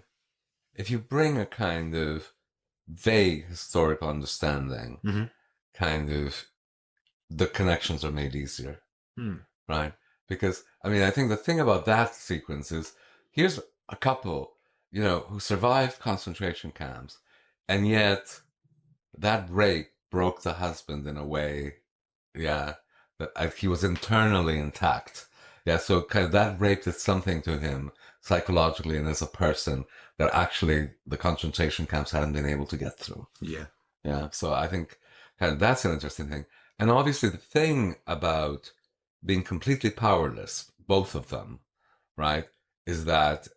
if you bring a kind of vague historical understanding, kind of the connections are made easier, right? Because, I think the thing about that sequence is, here's a couple, who survived concentration camps, and yet that rape broke the husband in a way, that he was internally intact. Yeah, so kind of that rape did something to him psychologically and as a person that actually the concentration camps hadn't been able to get through. Yeah. Yeah, so I think kind of that's an interesting thing. And obviously the thing about being completely powerless, both of them, right, is that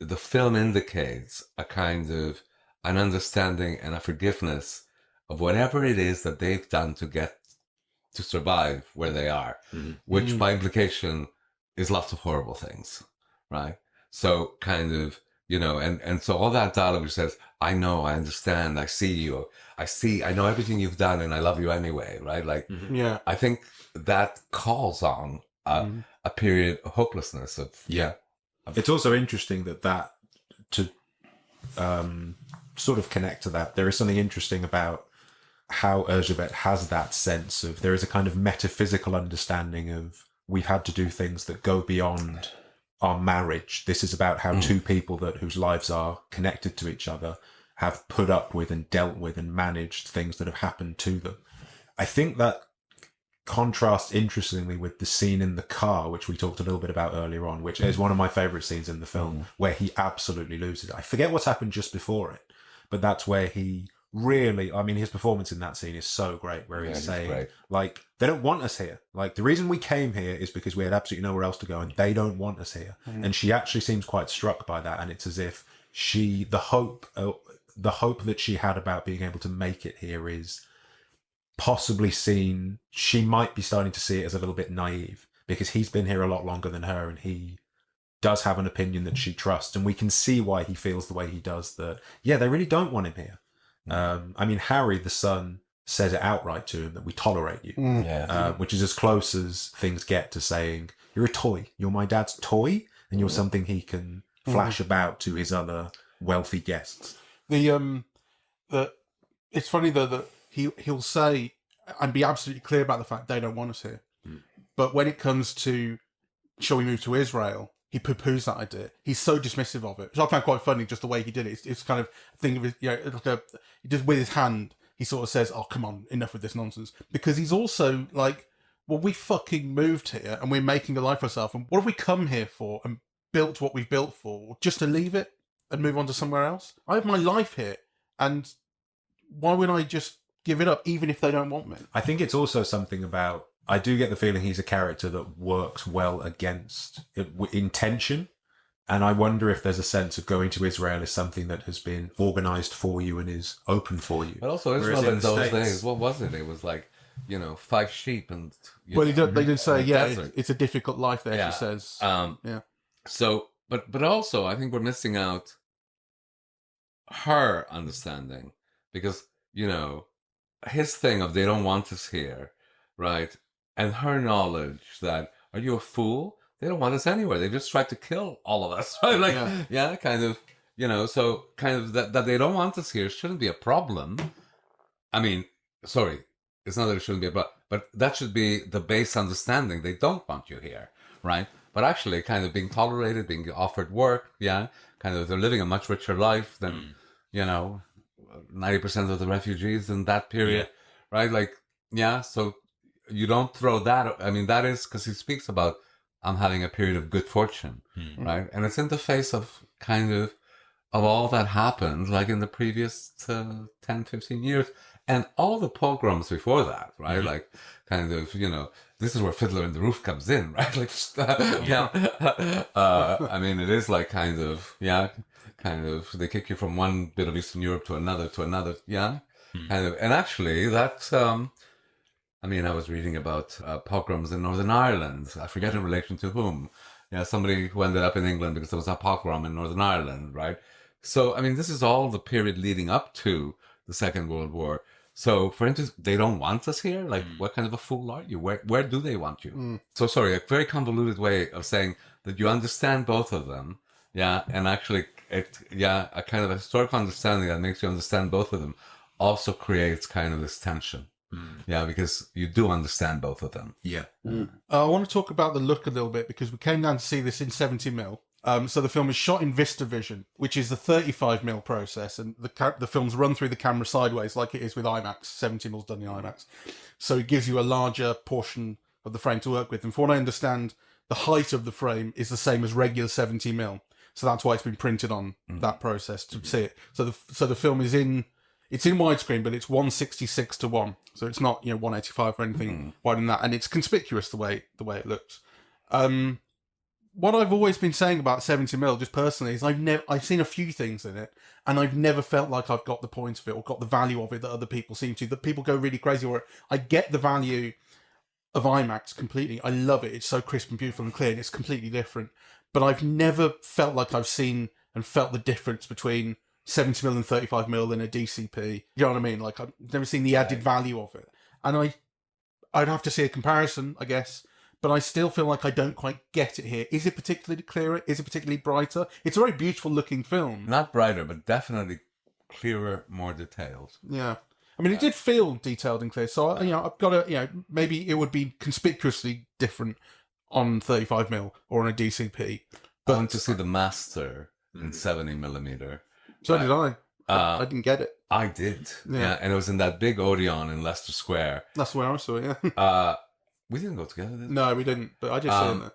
the film indicates a kind of an understanding and a forgiveness of whatever it is that they've done to survive where they are, which by implication is lots of horrible things, right? So kind of, and so all that dialogue which says, I know, I understand, I see you, I know everything you've done and I love you anyway, right? Like, I think that calls on a period of hopelessness of, It's also interesting that to sort of connect to that, there is something interesting about how Erzsébet has that sense of, there is a kind of metaphysical understanding of, we've had to do things that go beyond our marriage. This is about how two people whose lives are connected to each other have put up with and dealt with and managed things that have happened to them. I think that contrasts interestingly with the scene in the car, which we talked a little bit about earlier on, which is one of my favorite scenes in the film, where he absolutely loses it. I forget what's happened just before it, but that's where he really, his performance in that scene is so great, where he's saying, like, they don't want us here. Like, the reason we came here is because we had absolutely nowhere else to go, and they don't want us here. And she actually seems quite struck by that, and it's as if the hope that she had about being able to make it here is possibly seen, she might be starting to see it as a little bit naive, because he's been here a lot longer than her, and he does have an opinion that she trusts, and we can see why he feels the way he does, that, they really don't want him here. Harry, the son, says it outright to him that we tolerate you, which is as close as things get to saying, you're a toy, you're my dad's toy, and you're something he can flash about to his other wealthy guests. It's funny though that he'll say and be absolutely clear about the fact they don't want us here, but when it comes to shall we move to Israel, he poo-poos that idea. He's so dismissive of it, which I found quite funny, just the way he did it. It's kind of a thing of his, he just with his hand, he sort of says, "Oh, come on, enough with this nonsense." Because he's also like, well, we fucking moved here and we're making a life for ourselves. And what have we come here for and built what we've built for? Just to leave it and move on to somewhere else? I have my life here, and why would I just give it up, even if they don't want me? I think it's also something about, I do get the feeling he's a character that works well against intention. And I wonder if there's a sense of going to Israel is something that has been organized for you and is open for you. But also Whereas Israel in the those States- days, what was it? It was like, 5 sheep and Well, they did say, and yeah, desert. it's a difficult life there, Yeah. she says. Yeah. So, but also, I think we're missing out her understanding because, his thing of they don't want us here, right? And her knowledge that, are you a fool? They don't want us anywhere. They just tried to kill all of us, right? Like, Yeah. kind of, so kind of that they don't want us here shouldn't be a problem. I mean, sorry, it's not that it shouldn't be a problem, but that should be the base understanding. They don't want you here, right? But actually kind of being tolerated, being offered work, kind of they're living a much richer life than, 90% of the refugees in that period, right? Like, so you don't throw that. I mean, that is because he speaks about I'm having a period of good fortune, right? And it's in the face of kind of all that happened, like in the previous 10, 15 years, and all the pogroms before that, right? Like, kind of, this is where Fiddler in the Roof comes in, right? Like, I mean, it is like kind of, they kick you from one bit of Eastern Europe to another, kind of, and actually that, I mean, I was reading about pogroms in Northern Ireland. I forget in relation to whom. Somebody who ended up in England because there was a pogrom in Northern Ireland, right? So, I mean, this is all the period leading up to the Second World War. So, for instance, they don't want us here? Like, what kind of a fool are you? Where do they want you? So, sorry, a very convoluted way of saying that you understand both of them. And actually, a kind of a historical understanding that makes you understand both of them also creates kind of this tension. Because you do understand both of them. I want to talk about the look a little bit because we came down to see this in 70mm. So the film is shot in VistaVision, which is the 35mm process, and the films run through the camera sideways like it is with IMAX. 70mm done in IMAX. So it gives you a larger portion of the frame to work with. And from what I understand, the height of the frame is the same as regular 70mm. So that's why it's been printed on that process to see it. So the film is in widescreen, but it's 1:66:1, so it's not 185 or anything wider than that, and it's conspicuous the way it looks. What I've always been saying about 70mm, just personally, is I've seen a few things in it, and I've never felt like I've got the point of it or got the value of it that other people seem to. That people go really crazy over it. I get the value of IMAX completely. I love it. It's so crisp and beautiful and clear, and it's completely different. But I've never felt like I've seen and felt the difference between 70mm and 35mm in a DCP. You know what I mean? Like, I've never seen the added value of it. And I'd have to see a comparison, I guess, but I still feel like I don't quite get it here. Is it particularly clearer? Is it particularly brighter? It's a very beautiful looking film. Not brighter, but definitely clearer, more detailed. Yeah. I mean, it did feel detailed and clear, so, I've got to, maybe it would be conspicuously different on 35mm or on a DCP. But I went to see The Master in 70mm. So did I. I didn't get it. I did. Yeah. And it was in that big Odeon in Leicester Square. That's where I saw it, yeah. We didn't go together, did we? No, we didn't, but I just saw it.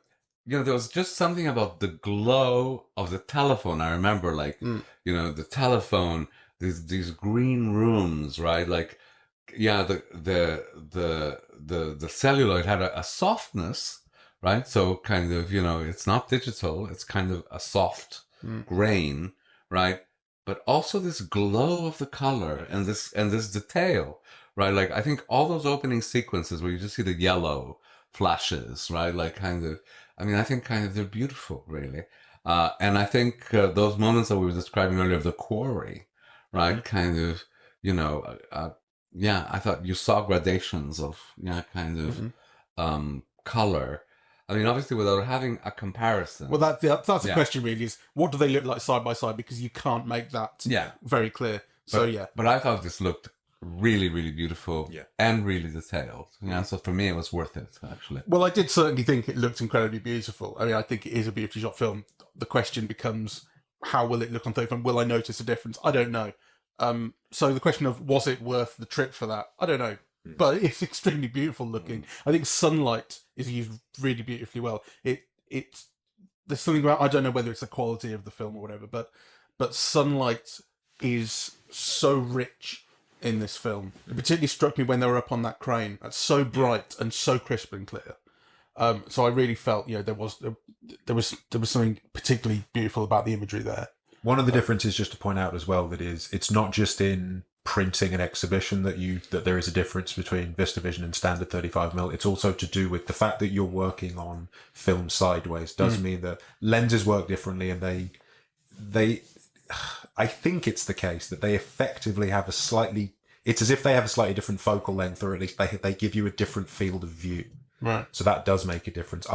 There was just something about the glow of the telephone. I remember, like, the telephone, these green rooms, right? Like, the celluloid had a softness, right? So kind of, it's not digital. It's kind of a soft grain, right? But also this glow of the color and this detail, right? Like, I think all those opening sequences where you just see the yellow flashes, right? Like, kind of, I mean, I think kind of they're beautiful, really. And I think those moments that we were describing earlier of the quarry, right? Kind of, I thought you saw gradations of, kind of color. I mean, obviously, without having a comparison. Well, that's the question, really, is what do they look like side by side? Because you can't make that very clear. But I thought this looked really, really beautiful and really detailed. So for me, it was worth it, actually. Well, I did certainly think it looked incredibly beautiful. I mean, I think it is a beautifully shot film. The question becomes, how will it look on 35? Will I notice a difference? I don't know. So the question of, was it worth the trip for that? I don't know. But it's extremely beautiful looking. I think sunlight is used really beautifully well. There's something about, I don't know whether it's the quality of the film or whatever, but sunlight is so rich in this film. It particularly struck me when they were up on that crane. That's so bright and so crisp and clear. So I really felt, there was something particularly beautiful about the imagery there. One of the differences, just to point out as well, that is, it's not just in printing and exhibition that there is a difference between VistaVision and standard 35mm. It's also to do with the fact that you're working on film sideways does mean that lenses work differently, and they I think it's the case that they effectively have it's as if they have a slightly different focal length, or at least they give you a different field of view. Right. So that does make a difference.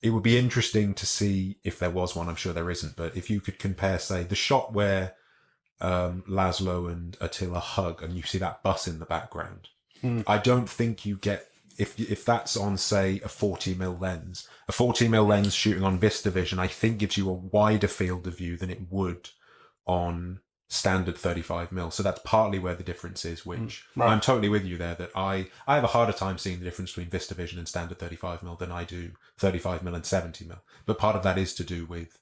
It would be interesting to see if there was one. I'm sure there isn't, but if you could compare, say, the shot where Laszlo and Attila hug, and you see that bus in the background. I don't think you get, if that's on, say, a 40mm lens. A 40mm lens shooting on VistaVision, I think, gives you a wider field of view than it would on standard 35mm. So that's partly where the difference is, which Right. I'm totally with you there, that I have a harder time seeing the difference between VistaVision and standard 35mm than I do 35mm and 70mm. But part of that is to do with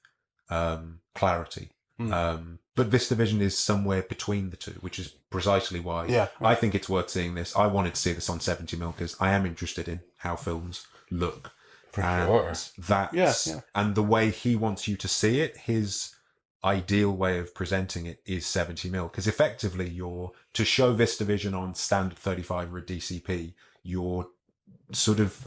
clarity. But VistaVision is somewhere between the two, which is precisely why I think it's worth seeing this. I wanted to see this on 70mm because I am interested in how films look. And the way he wants you to see it, his ideal way of presenting it is 70mm, because effectively to show VistaVision on standard 35 or a DCP, you're sort of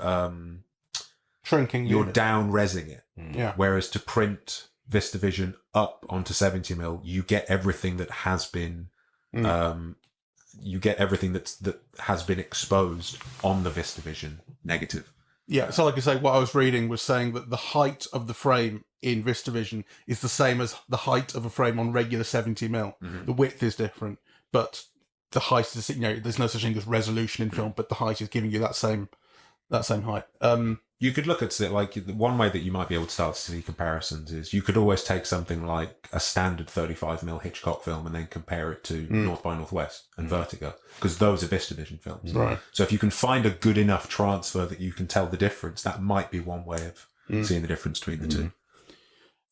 shrinking, you're down resing it. Yeah. Whereas to print VistaVision up onto 70mm, you get everything that has been you get everything that has been exposed on the VistaVision negative. Yeah, so like I say, what I was reading was saying that the height of the frame in VistaVision is the same as the height of a frame on regular 70mm. The width is different, but the height is, there's no such thing as resolution in film, but the height is giving you that same height. You could look at it like one way that you might be able to start to see comparisons is you could always take something like a standard 35mm Hitchcock film and then compare it to North by Northwest and Vertigo, because those are VistaVision films. Right. So if you can find a good enough transfer that you can tell the difference, that might be one way of seeing the difference between the two.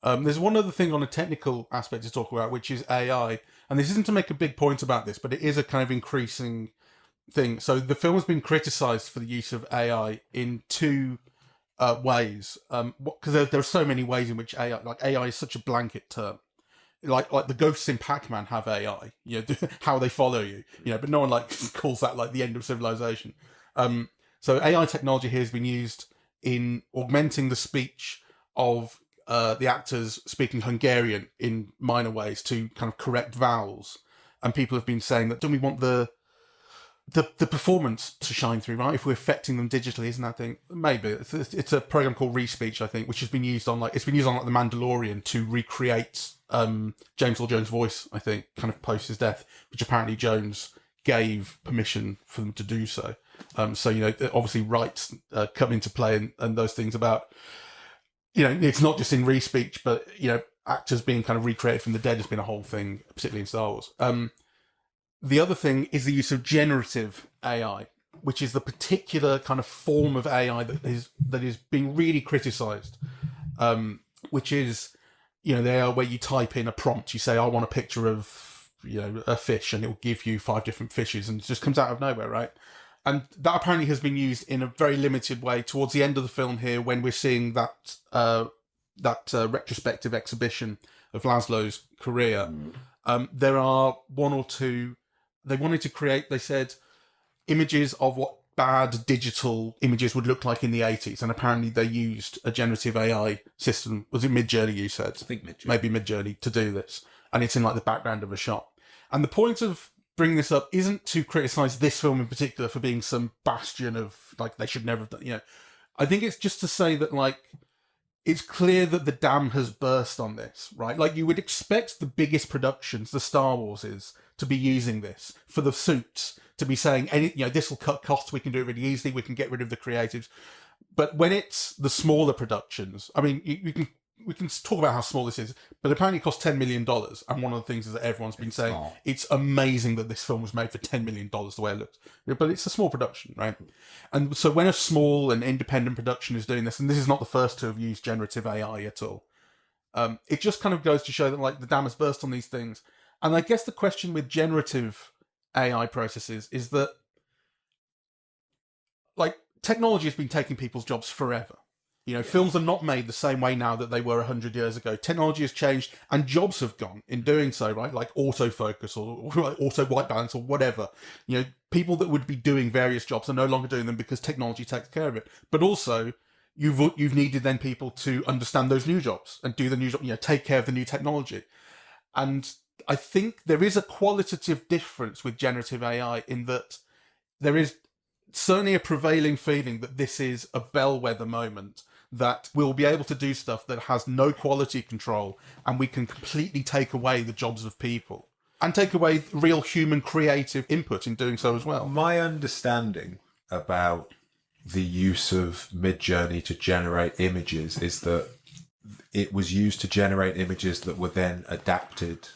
There's one other thing on a technical aspect to talk about, which is AI. And this isn't to make a big point about this, but it is a kind of increasing thing. So the film has been criticised for the use of AI in two ways, because there are so many ways in which AI is such a blanket term. Like the ghosts in Pac-Man have AI, how they follow you, but no one calls that the end of civilization. So AI technology here has been used in augmenting the speech of the actors speaking Hungarian in minor ways to kind of correct vowels, and people have been saying that don't we want the performance to shine through, right? If we're affecting them digitally, isn't that thing? Maybe it's a program called Respeech, I think, which has been used on The Mandalorian to recreate James Earl Jones' voice, I think, kind of post his death, which apparently Jones gave permission for them to do so. So obviously rights come into play, and those things about it's not just in Respeech, but actors being kind of recreated from the dead has been a whole thing, particularly in Star Wars. The other thing is the use of generative AI, which is the particular kind of form of AI that is being really criticised, which is, the AI where you type in a prompt, you say, I want a picture of, a fish, and it will give you 5 different fishes, and it just comes out of nowhere, right? And that apparently has been used in a very limited way towards the end of the film here, when we're seeing that retrospective exhibition of Laszlo's career. There are one or two. They wanted to create, they said, images of what bad digital images would look like in the 80s. And apparently they used a generative AI system. Was it Midjourney, you said? I think Midjourney. Maybe Midjourney to do this. And it's in the background of a shot. And the point of bringing this up isn't to criticise this film in particular for being some bastion of, they should never have done, I think it's just to say that, it's clear that the dam has burst on this, right? You would expect the biggest productions, the Star Warses, to be using this for the suits, to be saying, this will cut costs, we can do it really easily, we can get rid of the creatives. But when it's the smaller productions, I mean, we can talk about how small this is, but apparently it cost $10 million. And one of the things is that everyone's been saying, it's amazing that this film was made for $10 million the way it looks. But it's a small production, right? And so when a small and independent production is doing this, and this is not the first to have used generative AI at all, it just kind of goes to show that the dam has burst on these things. And I guess the question with generative AI processes is that, technology has been taking people's jobs forever. You know, films are not made the same way now that they were 100 years ago. Technology has changed and jobs have gone in doing so, right? Like autofocus or auto white balance or whatever. You know, people that would be doing various jobs are no longer doing them because technology takes care of it. But also, you've needed then people to understand those new jobs and do the new job, you know, take care of the new technology. And I think there is a qualitative difference with generative AI in that there is certainly a prevailing feeling that this is a bellwether moment, that we'll be able to do stuff that has no quality control and we can completely take away the jobs of people and take away real human creative input in doing so as well. My understanding about the use of Midjourney to generate images is that it was used to generate images that were then adapted.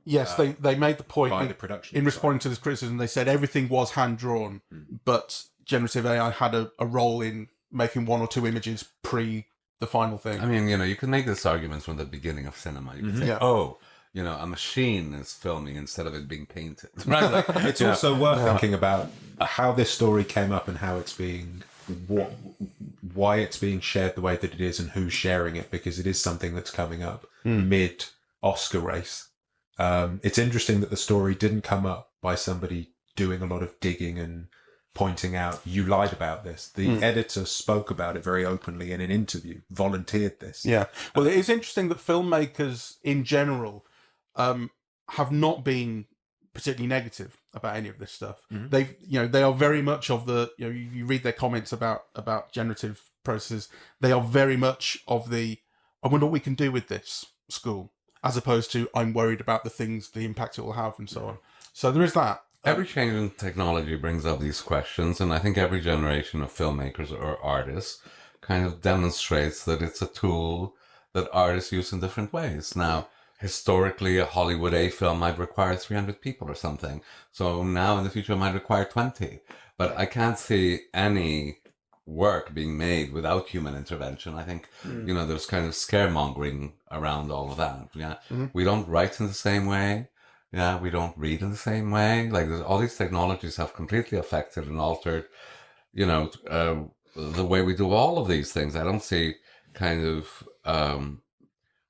Yes, they made the point by the production in responding to this criticism. They said everything was hand-drawn, but generative AI had a role in making one or two images pre the final thing. I mean, you know, you can make this argument from the beginning of cinema. You can say, oh, you know, a machine is filming instead of it being painted. Right? Like, it's also worth thinking about how this story came up and how it's being, why it's being shared the way that it is and who's sharing it, because it is something that's coming up mid-Oscar race. It's interesting that the story didn't come up by somebody doing a lot of digging and pointing out, you lied about this. The editor spoke about it very openly in an interview, volunteered this. Yeah. Well, it is interesting that filmmakers in general have not been particularly negative about any of this stuff. They've, you know, they are very much of the, you know, you read their comments about generative processes. They are very much of the, I wonder what we can do with this school, as opposed to I'm worried about the impact it will have and so on. So there is that. Every change in technology brings up these questions, and I think every generation of filmmakers or artists kind of demonstrates that it's a tool that artists use in different ways. Now, historically, a Hollywood A film might require 300 people or something. So now in the future, it might require 20. But I can't see any work being made without human intervention. I think, you know, there's kind of scaremongering around all of that. Yeah. We don't write in the same way. Yeah, we don't read in the same way. Like, all these technologies have completely affected and altered, you know, the way we do all of these things. I don't see kind of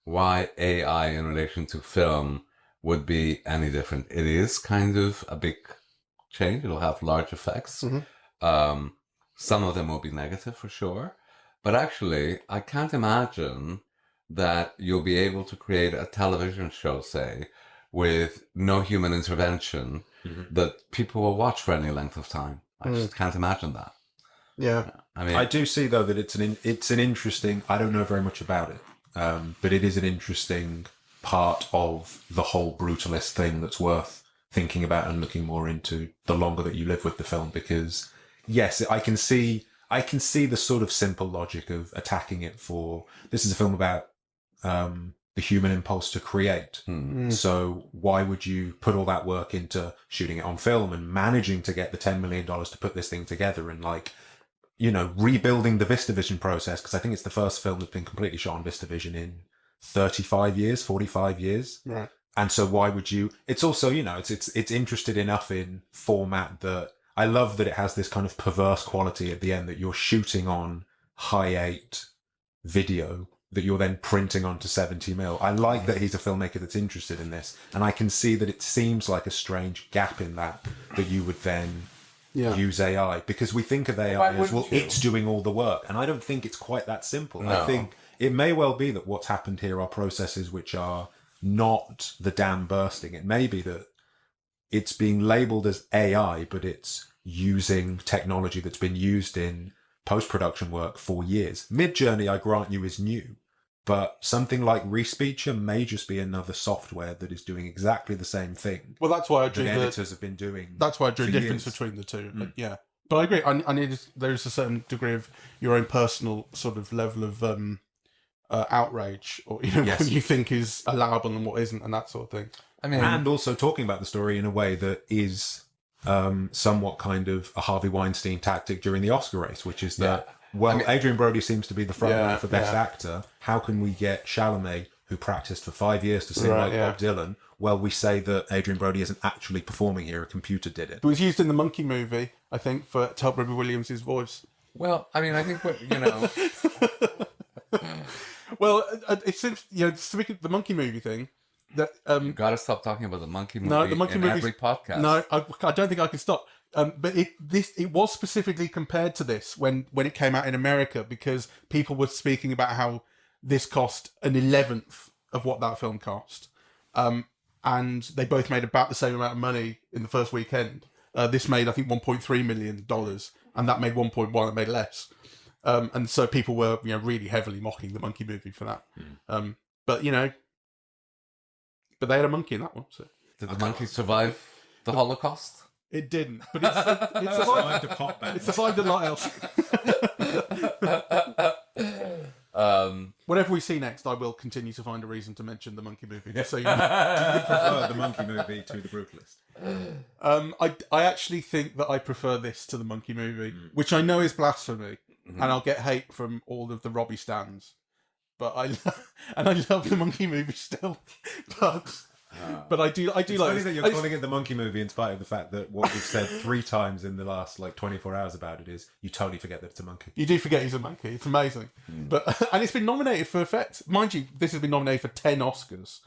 why AI in relation to film would be any different. It is kind of a big change. It'll have large effects. Some of them will be negative for sure. But actually, I can't imagine that you'll be able to create a television show, say, with no human intervention that people will watch for any length of time. I just can't imagine that. Yeah. I mean, I do see though that it's an interesting, I don't know very much about it, but it is an interesting part of the whole brutalist thing that's worth thinking about and looking more into the longer that you live with the film, because yes, I can see the sort of simple logic of attacking it for, this is a film about the human impulse to create. So why would you put all that work into shooting it on film and managing to get the $10 million to put this thing together and, like, you know, rebuilding the VistaVision process? Because I think it's the first film that's been completely shot on VistaVision in 35 years, 45 years. Right. And so why would you, it's also, you know, it's interested enough in format that I love that it has this kind of perverse quality at the end that you're shooting on high 8 video that you're then printing onto 70mm. I like that he's a filmmaker that's interested in this. And I can see that it seems like a strange gap in that you would then use AI. Because we think of AI as, well, it's doing all the work. And I don't think it's quite that simple. No. I think it may well be that what's happened here are processes which are not the dam bursting. It may be that it's being labeled as AI, but it's using technology that's been used in post-production work for years. Midjourney, I grant you, is new, but something like Respeecher may just be another software that is doing exactly the same thing. Well, that's why I drew editors have been doing. That's why I drew a difference between the two. But yeah, but I agree. I need, there's a certain degree of your own personal sort of level of outrage, or, you know, what you think is allowable and what isn't, and that sort of thing. I mean, and also talking about the story in a way that is somewhat kind of a Harvey Weinstein tactic during the Oscar race, which is that, Adrian Brody seems to be the front runner for Best Actor. How can we get Chalamet, who practiced for 5 years to sing like Bob Dylan? Well, we say that Adrian Brody isn't actually performing here. A computer did it. It was used in the Monkey movie, I think, to help Robbie Williams' voice. Well, I mean, I think you know. Well, it seems, speaking of the monkey movie thing, that You got to stop talking about the monkey movie no, the monkey in movie. every podcast. No, I don't think I can stop. But it was specifically compared to this when it came out in America, because people were speaking about how this cost an 11th of what that film cost, and they both made about the same amount of money in the first weekend. This made, I think, $1.3 million, and that made 1.1. It made less, and so people were really heavily mocking the monkey movie for that. But but they had a monkey in that one, so Did the monkey survive the Holocaust? it didn't. But it's survived a pot ban. It survived a lot else. Whatever we see next, I will continue to find a reason to mention the monkey movie. Just so you know. Do you prefer the monkey movie to the Brutalist? I actually think that I prefer this to the monkey movie, which I know is blasphemy, and I'll get hate from all of the Robbie stands. But I love the monkey movie still. But I do It's like funny this. that you're calling it the monkey movie in spite of the fact that what we've said 3 times in the last 24 hours about it is you totally forget that it's a monkey. You do forget he's a monkey. It's amazing. But and it's been nominated for effects. Mind you, this has been nominated for 10 Oscars.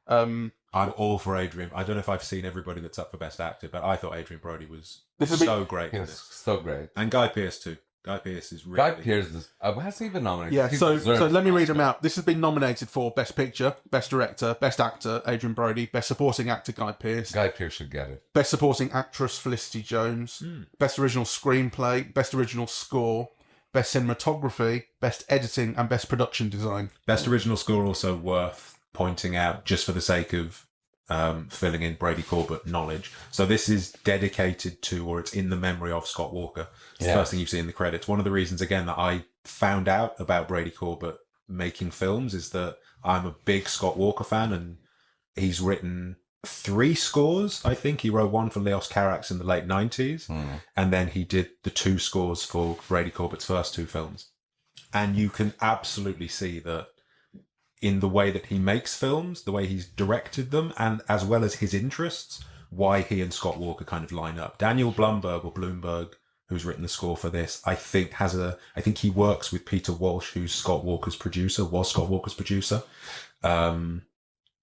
I'm all for Adrian. I don't know if I've seen everybody that's up for Best Actor, but I thought Adrian Brody was so great. He was so great. And Guy Pearce too. Guy Pearce is really... Guy Pearce has he been nominated? Yeah, He so deserves let me an read Oscar. them out. This has been nominated for Best Picture, Best Director, Best Actor, Adrian Brody, Best Supporting Actor, Guy Pearce, Guy Pearce should get it. Best Supporting Actress, Felicity Jones, Best Original Screenplay, Best Original Score, Best Cinematography, Best Editing, and Best Production Design. Best Original Score also worth pointing out just for the sake of filling in Brady Corbet knowledge. So this is dedicated to, or it's in the memory of, Scott Walker. It's the first thing you see in the credits. One of the reasons, again, that I found out about Brady Corbet making films is that I'm a big Scott Walker fan, and he's written 3 scores. I think he wrote one for Leos Carax in the late 90s, and then he did the 2 scores for Brady Corbet's first 2 films. And you can absolutely see that in the way that he makes films, the way he's directed them, and as well as his interests, why he and Scott Walker kind of line up. Daniel Bloomberg, who's written the score for this, I think he works with Peter Walsh, who's Scott Walker's producer, was Scott Walker's producer. But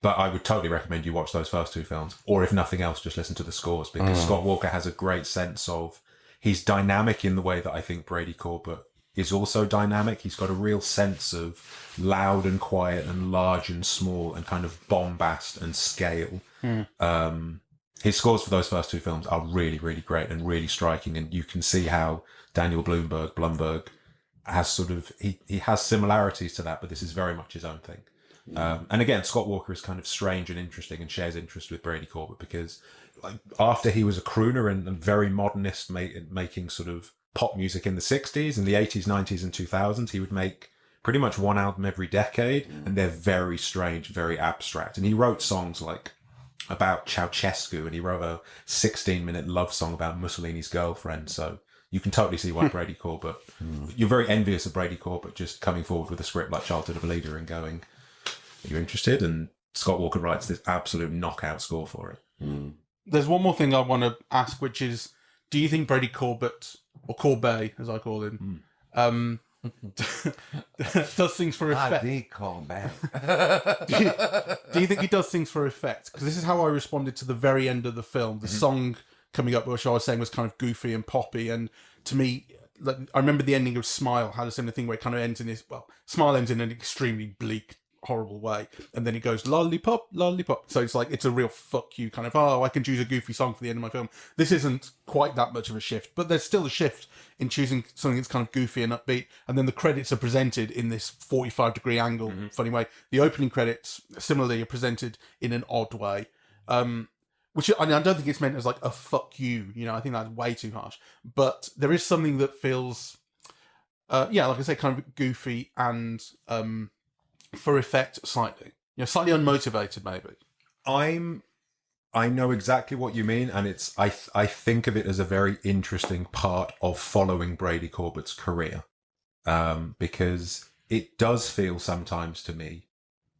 I would totally recommend you watch those first 2 films, or if nothing else, just listen to the scores, because Scott Walker has a great sense of, he's dynamic in the way that I think Brady Corbet is also dynamic. He's got a real sense of loud and quiet and large and small and kind of bombast and scale. His scores for those first 2 films are really, really great and really striking. And you can see how Daniel Blumberg has sort of, he has similarities to that, but this is very much his own thing. And again, Scott Walker is kind of strange and interesting and shares interest with Brady Corbet because after he was a crooner and very modernist making sort of pop music in the 60s, in the 80s, 90s and 2000s, he would make pretty much one album every decade, and they're very strange, very abstract. And he wrote songs like about Ceausescu, and he wrote a 16-minute love song about Mussolini's girlfriend. So you can totally see why Brady Corbet, you're very envious of Brady Corbet just coming forward with a script like Childhood of a Leader and going, are you interested? And Scott Walker writes this absolute knockout score for it. There's one more thing I want to ask, which is, do you think Brady Corbet, or Corbet as I call him, does things for effect? Brady Corbet. Do you think he does things for effect? Because this is how I responded to the very end of the film. The song coming up, which I was saying was kind of goofy and poppy, and to me, like, I remember the ending of Smile had a similar thing where it kind of ends in this. Well, Smile ends in an extremely bleak, horrible way, and then it goes lollipop, lollipop. So it's like, it's a real fuck you kind of, oh, I can choose a goofy song for the end of my film. This isn't quite that much of a shift, but there's still a shift in choosing something that's kind of goofy and upbeat, and then the credits are presented in this 45-degree angle, funny way. The opening credits similarly are presented in an odd way, which I don't think it's meant as like a fuck you, I think that's way too harsh, but there is something that feels like I say, kind of goofy and for effect slightly, slightly unmotivated maybe. I know exactly what you mean, and I think of it as a very interesting part of following Brady Corbet's career, because it does feel sometimes to me,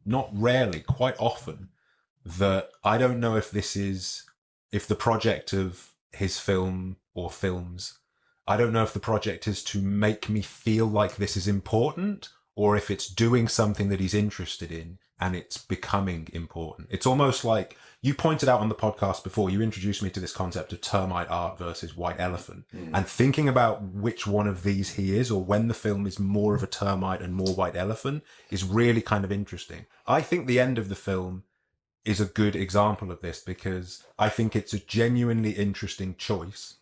not rarely, quite often, that I don't know if the project of his film or films I don't know if the project is to make me feel like this is important, or if it's doing something that he's interested in and it's becoming important. It's almost like you pointed out on the podcast before, you introduced me to this concept of termite art versus white elephant. And thinking about which one of these he is, or when the film is more of a termite and more white elephant, is really kind of interesting. I think the end of the film is a good example of this, because I think it's a genuinely interesting choice.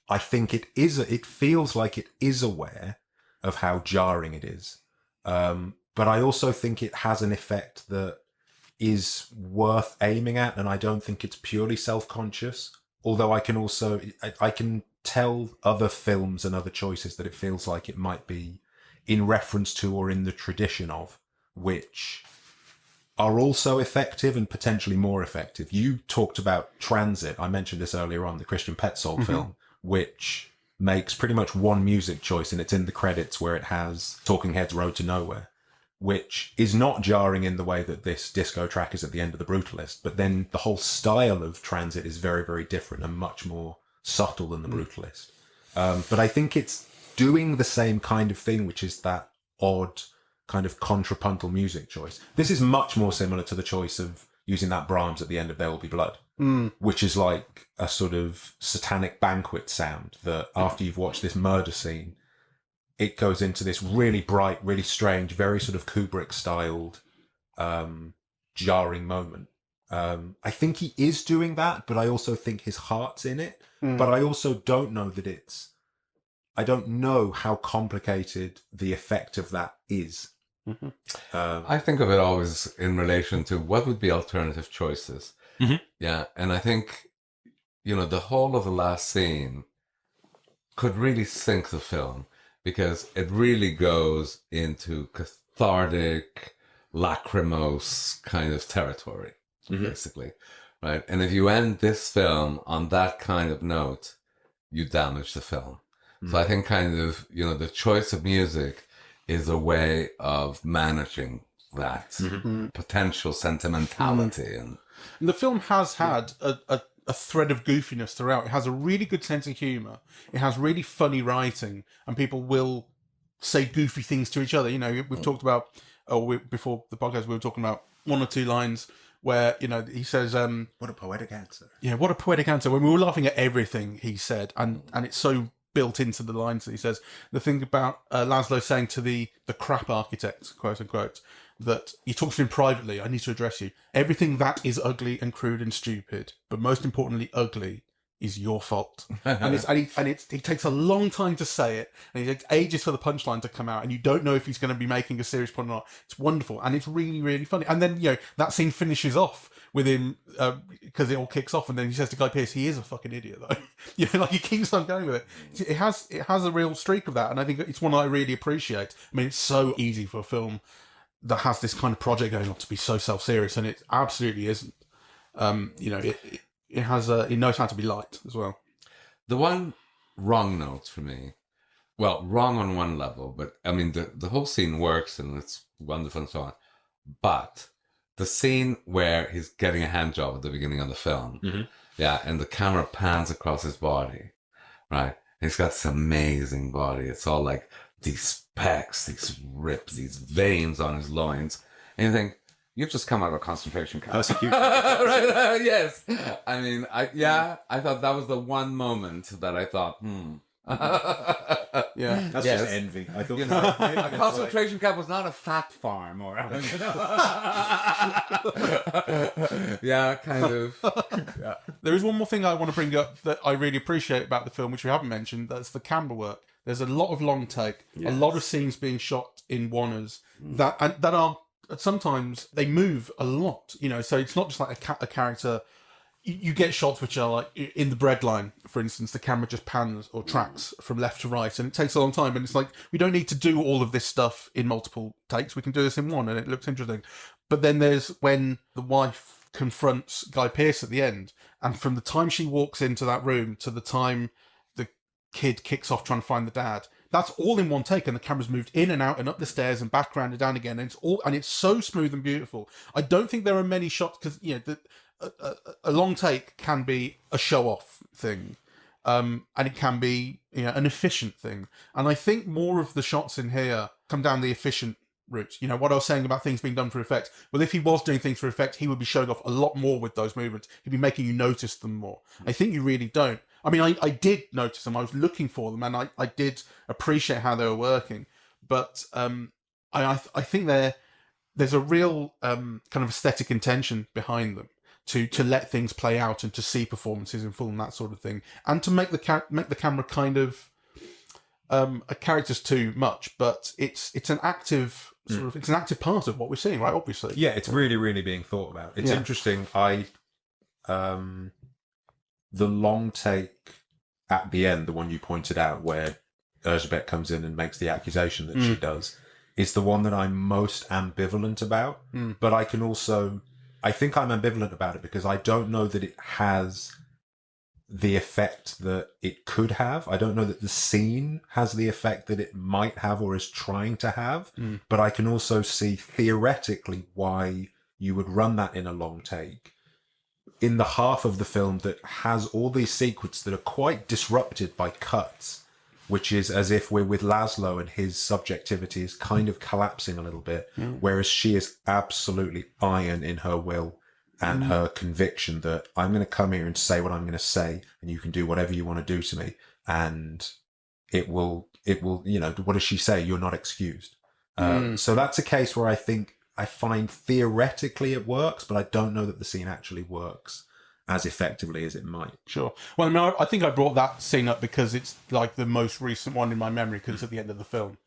I think it feels like it is aware of how jarring it is. But I also think it has an effect that is worth aiming at, and I don't think it's purely self-conscious. Although I can tell other films and other choices that it feels like it might be in reference to or in the tradition of, which are also effective and potentially more effective. You talked about Transit. I mentioned this earlier on, the Christian Petzold film, which makes pretty much one music choice, and it's in the credits where it has Talking Heads' Road to Nowhere, which is not jarring in the way that this disco track is at the end of The Brutalist. But then the whole style of Transit is very, very different and much more subtle than The Brutalist. But I think it's doing the same kind of thing, which is that odd kind of contrapuntal music choice. This is much more similar to the choice of using that Brahms at the end of There Will Be Blood, which is like a sort of satanic banquet sound that after you've watched this murder scene, it goes into this really bright, really strange, very sort of Kubrick-styled, jarring moment. I think he is doing that, but I also think his heart's in it. But I also don't know that I don't know how complicated the effect of that is. I think of it always in relation to what would be alternative choices. Yeah, and I think, the whole of the last scene could really sink the film, because it really goes into cathartic, lachrymose kind of territory, basically, right? And if you end this film on that kind of note, you damage the film. So I think kind of, the choice of music is a way of managing that potential sentimentality. And the film has had a thread of goofiness throughout. It has a really good sense of humour. It has really funny writing, and people will say goofy things to each other. We've talked about, before the podcast, we were talking about one or two lines where, he says, What a poetic answer. Yeah, what a poetic answer. When we were laughing at everything he said, and it's so built into the lines that he says. The thing about Laszlo saying to the crap architect, quote unquote, that he talks to him privately, I need to address you. Everything that is ugly and crude and stupid, but most importantly ugly, is your fault. And he takes a long time to say it, and he takes ages for the punchline to come out, and you don't know if he's going to be making a serious point or not. It's wonderful, and it's really, really funny. And then, that scene finishes off with him, because it all kicks off, and then he says to Guy Pearce, he is a fucking idiot, though. He keeps on going with it. It has a real streak of that, and I think it's one I really appreciate. I mean, it's so easy for a film that has this kind of project going on to be so self-serious, and it absolutely isn't. It knows how to be light as well. The one wrong note for me, well, wrong on one level, but I mean, the whole scene works and it's wonderful and so on. But the scene where he's getting a hand job at the beginning of the film, yeah, and the camera pans across his body, right? And he's got this amazing body. It's all like these pecs, these rips, these veins on his loins. And you think, you've just come out of a concentration camp. That's a huge right? Yes. I mean, I thought that was the one moment that I thought, Yeah. That's just envy. I thought a concentration camp was not a fat farm or yeah, kind of. Yeah. There is one more thing I want to bring up that I really appreciate about the film, which we haven't mentioned. That's the camera work. There's a lot of long take, a lot of scenes being shot in one-ers that are sometimes they move a lot. So it's not just like a character. You get shots which are like in the bread line, for instance, the camera just pans or tracks from left to right, and it takes a long time. And it's like, we don't need to do all of this stuff in multiple takes. We can do this in one, and it looks interesting. But then there's when the wife confronts Guy Pearce at the end, and from the time she walks into that room to the time the kid kicks off trying to find the dad, that's all in one take, and the camera's moved in and out and up the stairs and back around and down again, and it's so smooth and beautiful. I don't think there are many shots, because a long take can be a show-off thing, and it can be an efficient thing. And I think more of the shots in here come down the efficient route. What I was saying about things being done for effect. Well, if he was doing things for effect, he would be showing off a lot more with those movements. He'd be making you notice them more. I think you really don't. I mean, I did notice them. I was looking for them, and I did appreciate how they were working. But I think there's a real kind of aesthetic intention behind them to let things play out and to see performances in full and that sort of thing, and to make the camera kind of a character's too much, but it's an active it's an active part of what we're seeing, right? Obviously, yeah, it's really, really being thought about. It's interesting. The long take at the end, the one you pointed out, where Erzsébet comes in and makes the accusation that she does, is the one that I'm most ambivalent about. But I think I'm ambivalent about it because I don't know that it has the effect that it could have. I don't know that the scene has the effect that it might have or is trying to have. But I can also see theoretically why you would run that in a long take. In the half of the film that has all these sequences that are quite disrupted by cuts, which is as if we're with Laszlo and his subjectivity is kind of collapsing a little bit, whereas she is absolutely iron in her will and her conviction that I'm going to come here and say what I'm going to say, and you can do whatever you want to do to me, and it will, what does she say? You're not excused. So that's a case where I find theoretically it works, but I don't know that the scene actually works as effectively as it might. Sure. Well, I mean, I think I brought that scene up because it's like the most recent one in my memory because it's at the end of the film.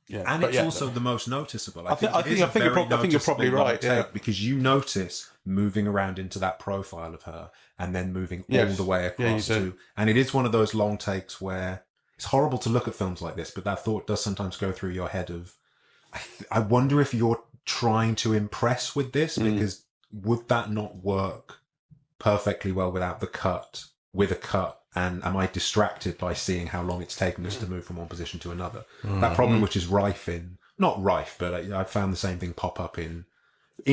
Yeah, and it's also the most noticeable. I think you're probably right. Yeah. Because you notice moving around into that profile of her and then moving all the way across to, and it is one of those long takes where it's horrible to look at films like this, but that thought does sometimes go through your head of, I wonder if you're trying to impress with this, because would that not work perfectly well without the cut, with a cut? And am I distracted by seeing how long it's taken us to move from one position to another? That problem, which is not rife, but I found the same thing pop up in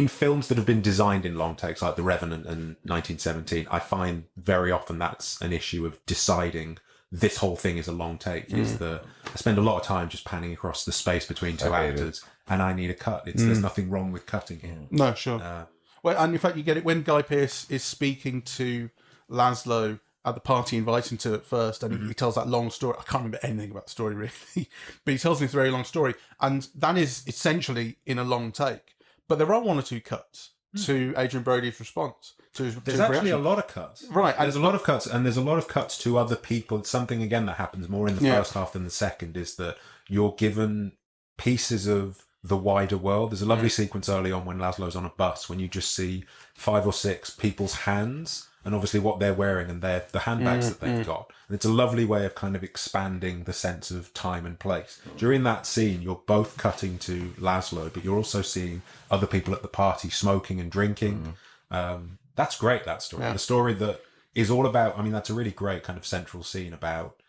films that have been designed in long takes, like The Revenant and 1917. I find very often that's an issue of deciding this whole thing is a long take. I spend a lot of time just panning across the space between two actors, and I need a cut. There's nothing wrong with cutting here. No, sure. Well, and in fact, you get it when Guy Pearce is speaking to Laszlo at the party, invites him to it first, and he tells that long story. I can't remember anything about the story really, but he tells this very long story, and that is essentially in a long take. But there are one or two cuts to Adrian Brody's response. There's actually a lot of cuts. Right. There's a lot of cuts, and there's a lot of cuts to other people. It's something, again, that happens more in the first half than the second, is that you're given pieces of the wider world. There's a lovely sequence early on when Laszlo's on a bus, when you just see 5 or 6 people's hands, and obviously what they're wearing and the handbags that they've got. And it's a lovely way of kind of expanding the sense of time and place. During that scene, you're both cutting to Laszlo, but you're also seeing other people at the party smoking and drinking. That's great, that story. The story that is all about, I mean, that's a really great kind of central scene about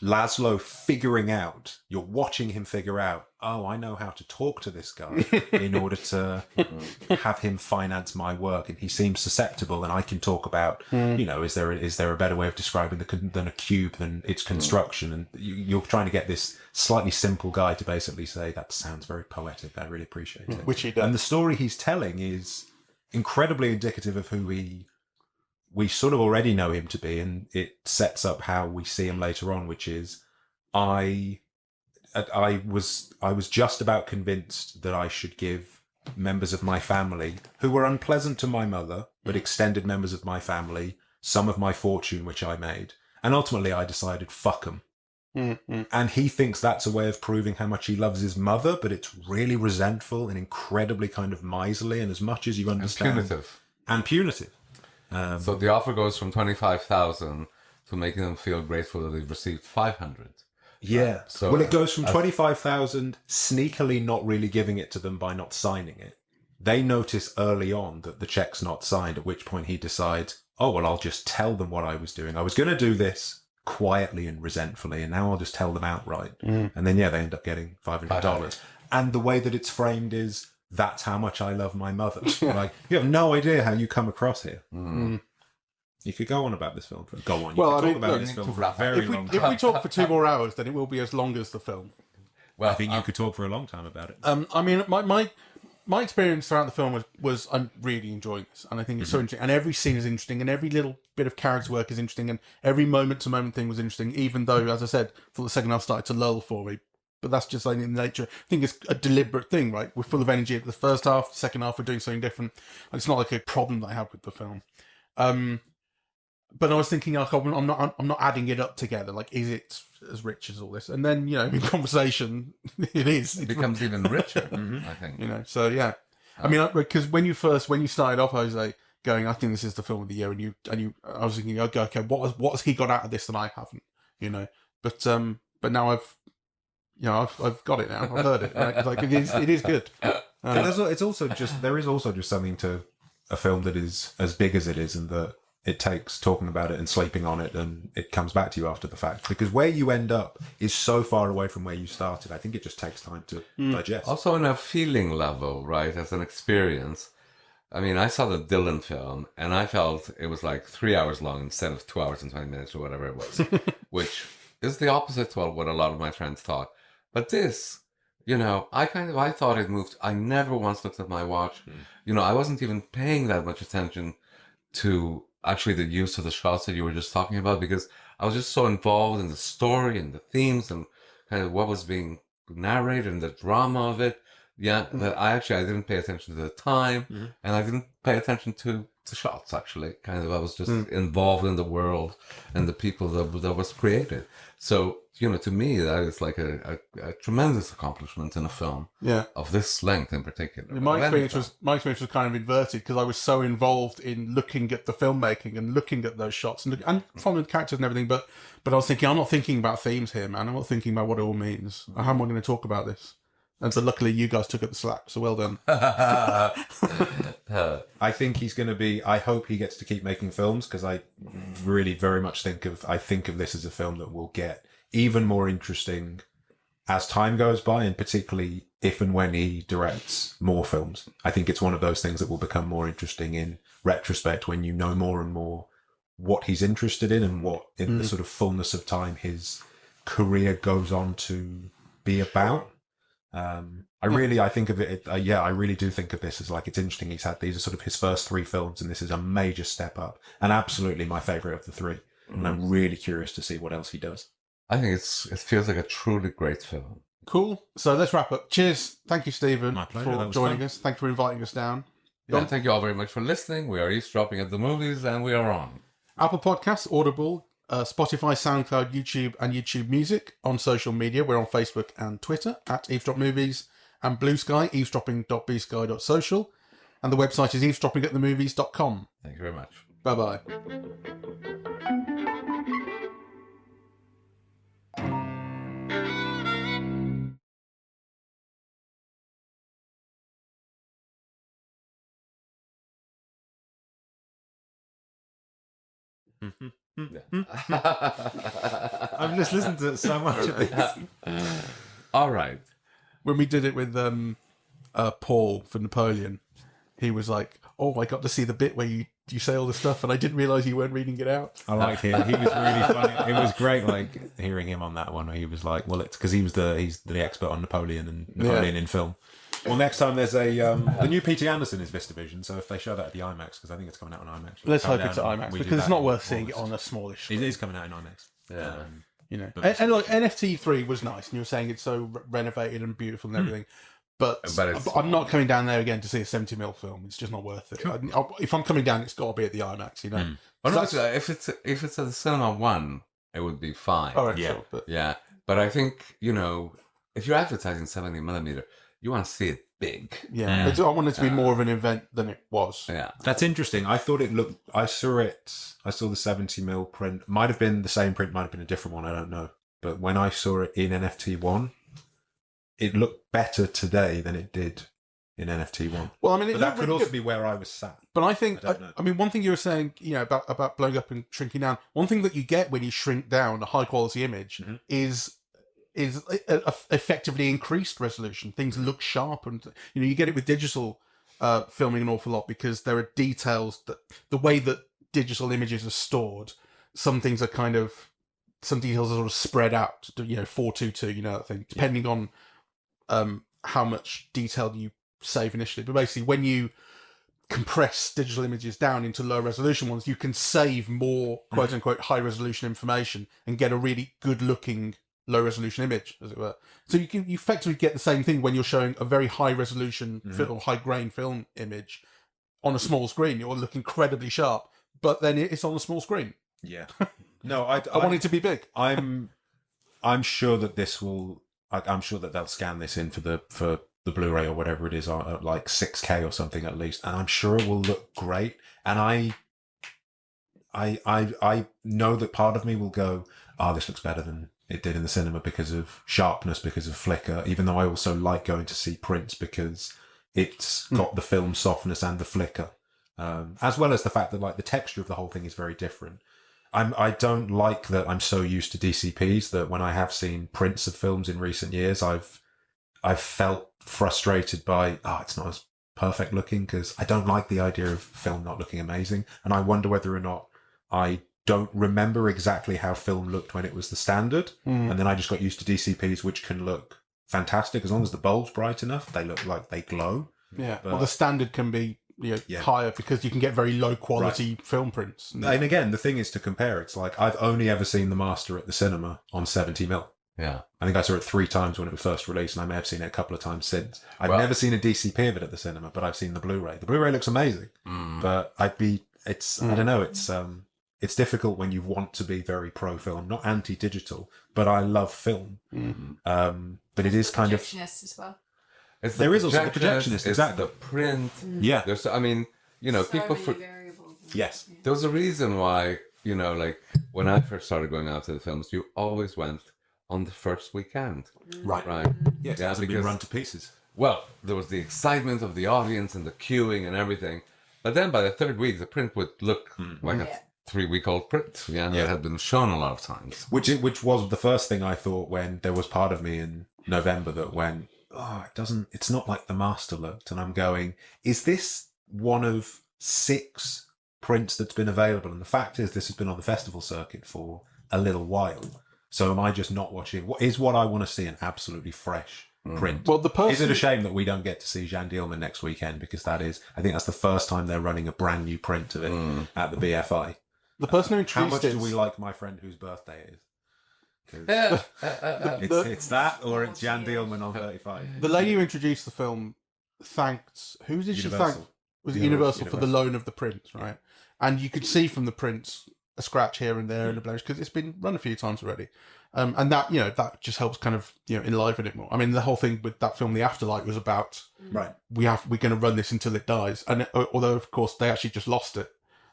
Laszlo figuring out, you're watching him figure out, oh, I know how to talk to this guy in order to have him finance my work, and he seems susceptible, and I can talk about, is there a better way of describing than a cube, than its construction, and you're trying to get this slightly simple guy to basically say, that sounds very poetic, I really appreciate it. Which he does. And the story he's telling is incredibly indicative of who we sort of already know him to be, and it sets up how we see him later on, which is I was just about convinced that I should give members of my family, who were unpleasant to my mother, but extended members of my family, some of my fortune which I made. And ultimately I decided, fuck them. And he thinks that's a way of proving how much he loves his mother, but it's really resentful and incredibly kind of miserly, and as much as you understand... And punitive. So the offer goes from 25,000 to making them feel grateful that they've received 500. Yeah. Well, it goes from 25,000, sneakily not really giving it to them by not signing it. They notice early on that the check's not signed, at which point he decides, oh, well, I'll just tell them what I was doing. I was going to do this quietly and resentfully, and now I'll just tell them outright. And then, they end up getting $500. And the way that it's framed is, that's how much I love my mother. Like, you have no idea how you come across here. You could go on about this film. Go on. You Well, could I mean, talk about look, this to film for a wrap up. very If long we time. talk for 2 more hours, then it will be as long as the film. Well, I think you could talk for a long time about it. I mean, my experience throughout the film was I'm really enjoying this, and I think it's so interesting. And every scene is interesting, and every little bit of character work is interesting, and every moment-to-moment thing was interesting. Even though, as I said, for the second half started to lull for me, but that's just like in nature. I think it's a deliberate thing, right? We're full of energy at the first half, the second half we're doing something different. And it's not like a problem that I have with the film. But I was thinking, like, I'm not adding it up together. Like, is it as rich as all this? And then, in conversation, it is. it becomes even richer, I think. So yeah. I mean, because when you started off, Jose, going, I think this is the film of the year, and I was thinking, okay, what has he got out of this that I haven't? But now I've got it now. I've heard it. Right? Like it is good. It's also just there is also just something to a film that is as big as it is, and that it takes talking about it and sleeping on it, and it comes back to you after the fact. Because where you end up is so far away from where you started. I think it just takes time to digest. Also on a feeling level, right, as an experience. I mean, I saw the Dylan film, and I felt it was like 3 hours long instead of 2 hours and 20 minutes or whatever it was, which is the opposite to what a lot of my friends thought. But this, I thought it moved. I never once looked at my watch. I wasn't even paying that much attention to actually the use of the shots that you were just talking about, because I was just so involved in the story and the themes and kind of what was being narrated and the drama of it. Yeah, that I didn't pay attention to the time, and I didn't pay attention to the shots, actually. Kind of, I was just involved in the world and the people that was created. So, to me, that is like a tremendous accomplishment in a film of this length in particular. My experience was kind of inverted, because I was so involved in looking at the filmmaking and looking at those shots and following the characters and everything. But I was thinking, I'm not thinking about themes here, man. I'm not thinking about what it all means. How am I going to talk about this? And so luckily you guys took up the slack, so well done. I think he's going to be. I hope he gets to keep making films, because I really very much think of this as a film that will get even more interesting as time goes by, and particularly if and when he directs more films. I think it's one of those things that will become more interesting in retrospect, when you know more and more what he's interested in, and what in the sort of fullness of time his career goes on to be about. I think of it. I really do think of this as like, it's interesting. These are sort of his first 3 films, and this is a major step up, and absolutely my favorite of the 3. And I'm really curious to see what else he does. I think it feels like a truly great film. Cool. So let's wrap up. Cheers. Thank you, Stephen, My pleasure. for joining us. Thank you for inviting us down. Yeah, thank you all very much for listening. We are eavesdropping at the movies, and we are on Apple Podcasts, Audible, Spotify, SoundCloud, YouTube, and YouTube Music. On social media, we're on Facebook and Twitter at Eavesdrop Movies, and Blue Sky, eavesdropping.bsky.social, and the website is eavesdroppingatthemovies.com. Thank you very much. Bye-bye. I've just listened to so much of this. All right. When we did it with Paul for Napoleon, he was like, "Oh, I got to see the bit where you say all the stuff, and I didn't realise you weren't reading it out." I liked him. He was really funny. It was great, like hearing him on that one. Where he was like, "Well, it's because he's the expert on Napoleon and Napoleon in film." Well, next time there's the new P.T. Anderson is VistaVision, so if they show that at the IMAX, because I think it's coming out on IMAX. Let's hope it's at IMAX, because it's not worth seeing it on a smallish screen. It is coming out in IMAX. Yeah. And look, NFT 3 was nice, and you were saying it's so renovated and beautiful and everything. But I'm not coming down there again to see a 70mm film. It's just not worth it. If I'm coming down, it's got to be at the IMAX, Well, no, if it's at the Cinema 1, it would be fine. All right, sure, but I think if you're advertising 70mm, you want to see it big. Yeah. I want it to be more of an event than it was. Yeah, that's interesting. I thought it looked. I saw the 70mm print. Might have been the same print. Might have been a different one. I don't know. But when I saw it in NFT 1, it looked better today than it did in NFT 1. Well, I mean, but that could also be where I was sat. But I think, I mean, one thing you were saying, about blowing up and shrinking down. One thing that you get when you shrink down a high quality image is effectively increased resolution. Things look sharp, and you get it with digital filming an awful lot, because there are details that the way that digital images are stored, some things are some details are sort of spread out, 422, that thing, depending on how much detail you save initially. But basically, when you compress digital images down into low resolution ones, you can save more quote unquote high resolution information and get a really good looking low resolution image, as it were. So you effectively get the same thing when you're showing a very high resolution film, high grain film image on a small screen. You'll look incredibly sharp, but then it's on a small screen. Yeah. No, I want it to be big. I'm sure that this will. I'm sure that they'll scan this in for the Blu-ray or whatever it is, at like 6K or something at least, and I'm sure it will look great. And I know that part of me will go, "Oh, this looks better than it did in the cinema because of sharpness, because of flicker." Even though I also like going to see prints because it's got the film softness and the flicker, as well as the fact that like the texture of the whole thing is very different. I don't like that I'm so used to DCPs that when I have seen prints of films in recent years, I've felt frustrated by, it's not as perfect looking, because I don't like the idea of film not looking amazing. And I wonder whether or not I don't remember exactly how film looked when it was the standard. And then I just got used to DCPs, which can look fantastic. As long as the bulb's bright enough, they look like they glow. Yeah. Well, the standard can be higher because you can get very low quality film prints. And again, the thing is to compare. It's like I've only ever seen The Master at the cinema on 70mm. Yeah. I think I saw it 3 times when it was first released, and I may have seen it a couple of times since. I've never seen a DCP of it at the cinema, but I've seen the Blu-ray. The Blu-ray looks amazing, but I don't know, it's difficult when you want to be very pro-film, not anti-digital, but I love film. But it is kind of... Projectionist as well. There is also the projectionist, exactly. The print. Yeah. There's, So people... many variables. Yes. There was a reason why, like when I first started going out to the films, you always went on the first weekend. Right. Yes, it hasn't been run to pieces. Well, there was the excitement of the audience and the queuing and everything. But then by the third week, the print would look like a 3-week-old print. That had been shown a lot of times. Which was the first thing I thought when there was part of me in November that went, it's not like The Master looked. And I'm going, is this one of 6 prints that's been available? And the fact is, this has been on the festival circuit for a little while. So am I just not watching? What I want to see an absolutely fresh print? Well, Is it a shame that we don't get to see Jeanne Dielman next weekend? Because I think that's the first time they're running a brand new print of it at the BFI. The person who How introduced much it... do we like My Friend Whose Birthday It Is? It's that, or it's Jeanne Dielman on 35. The lady who introduced the film thanked... Who did she thank? Was it Universal for the loan of the prints, right? And you could see from the prints a scratch here and there and a blemish because it's been run a few times already. And that, that just helps kind of, enliven it more. I mean, the whole thing with that film, The Afterlight, was about, we're going to run this until it dies. And although, of course, they actually just lost it.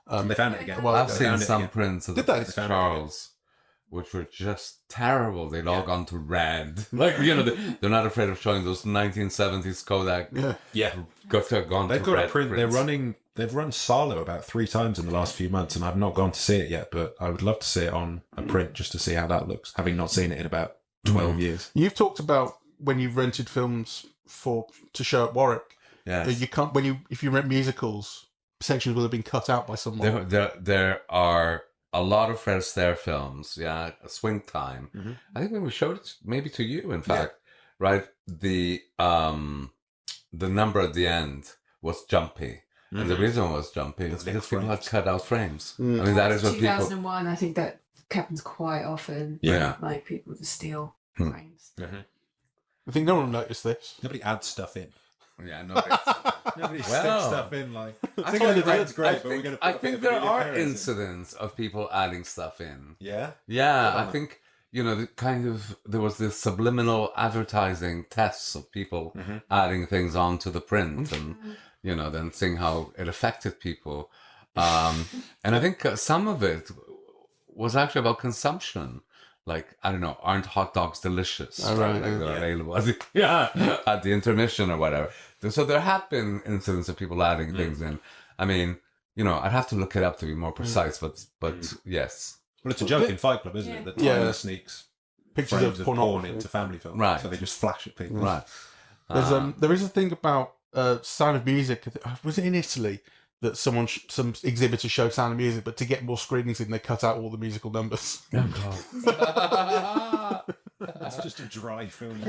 They found it again. Well, I've seen some prints of the Did they? Charles, which were just terrible. They'd all gone to red. They're not afraid of showing those 1970s Kodak. Yeah. They've got a print. They've run Salo about 3 times in the last few months, and I've not gone to see it yet, but I would love to see it on a print just to see how that looks, having not seen it in about 12 years. You've talked about when you've rented films to show at Warwick. Yes. You can't if you rent musicals, sections will have been cut out by someone. There are a lot of Fred Astaire films. Yeah, Swing Time. I think when we showed it, maybe to you, in fact, right? The number at the end was jumpy. And the reason it was jumpy is because people had cut out frames. I mean, that is what people... 2001, I think that happens quite often. Yeah. Like, people just steal frames. I think no one will notice this. Nobody adds stuff in. Yeah, Nobody sticks stuff in like... I think there are incidents of people adding stuff in. Yeah? Yeah, I think... there was this subliminal advertising tests of people adding things onto the print and, then seeing how it affected people. And I think some of it was actually about consumption. Like, I don't know, aren't hot dogs delicious? Oh, right. They're available at the intermission or whatever. So there have been incidents of people adding things in. I mean, I'd have to look it up to be more precise, but yes. Well, it's a joke in Fight Club, isn't it? That Tyler sneaks pictures of porn into family films. Right. So they just flash at people. Right. There is a thing about Sound of Music. Was it in Italy? that some exhibitors show Sound of Music, but to get more screenings in, they cut out all the musical numbers. Oh God. It's just a dry film.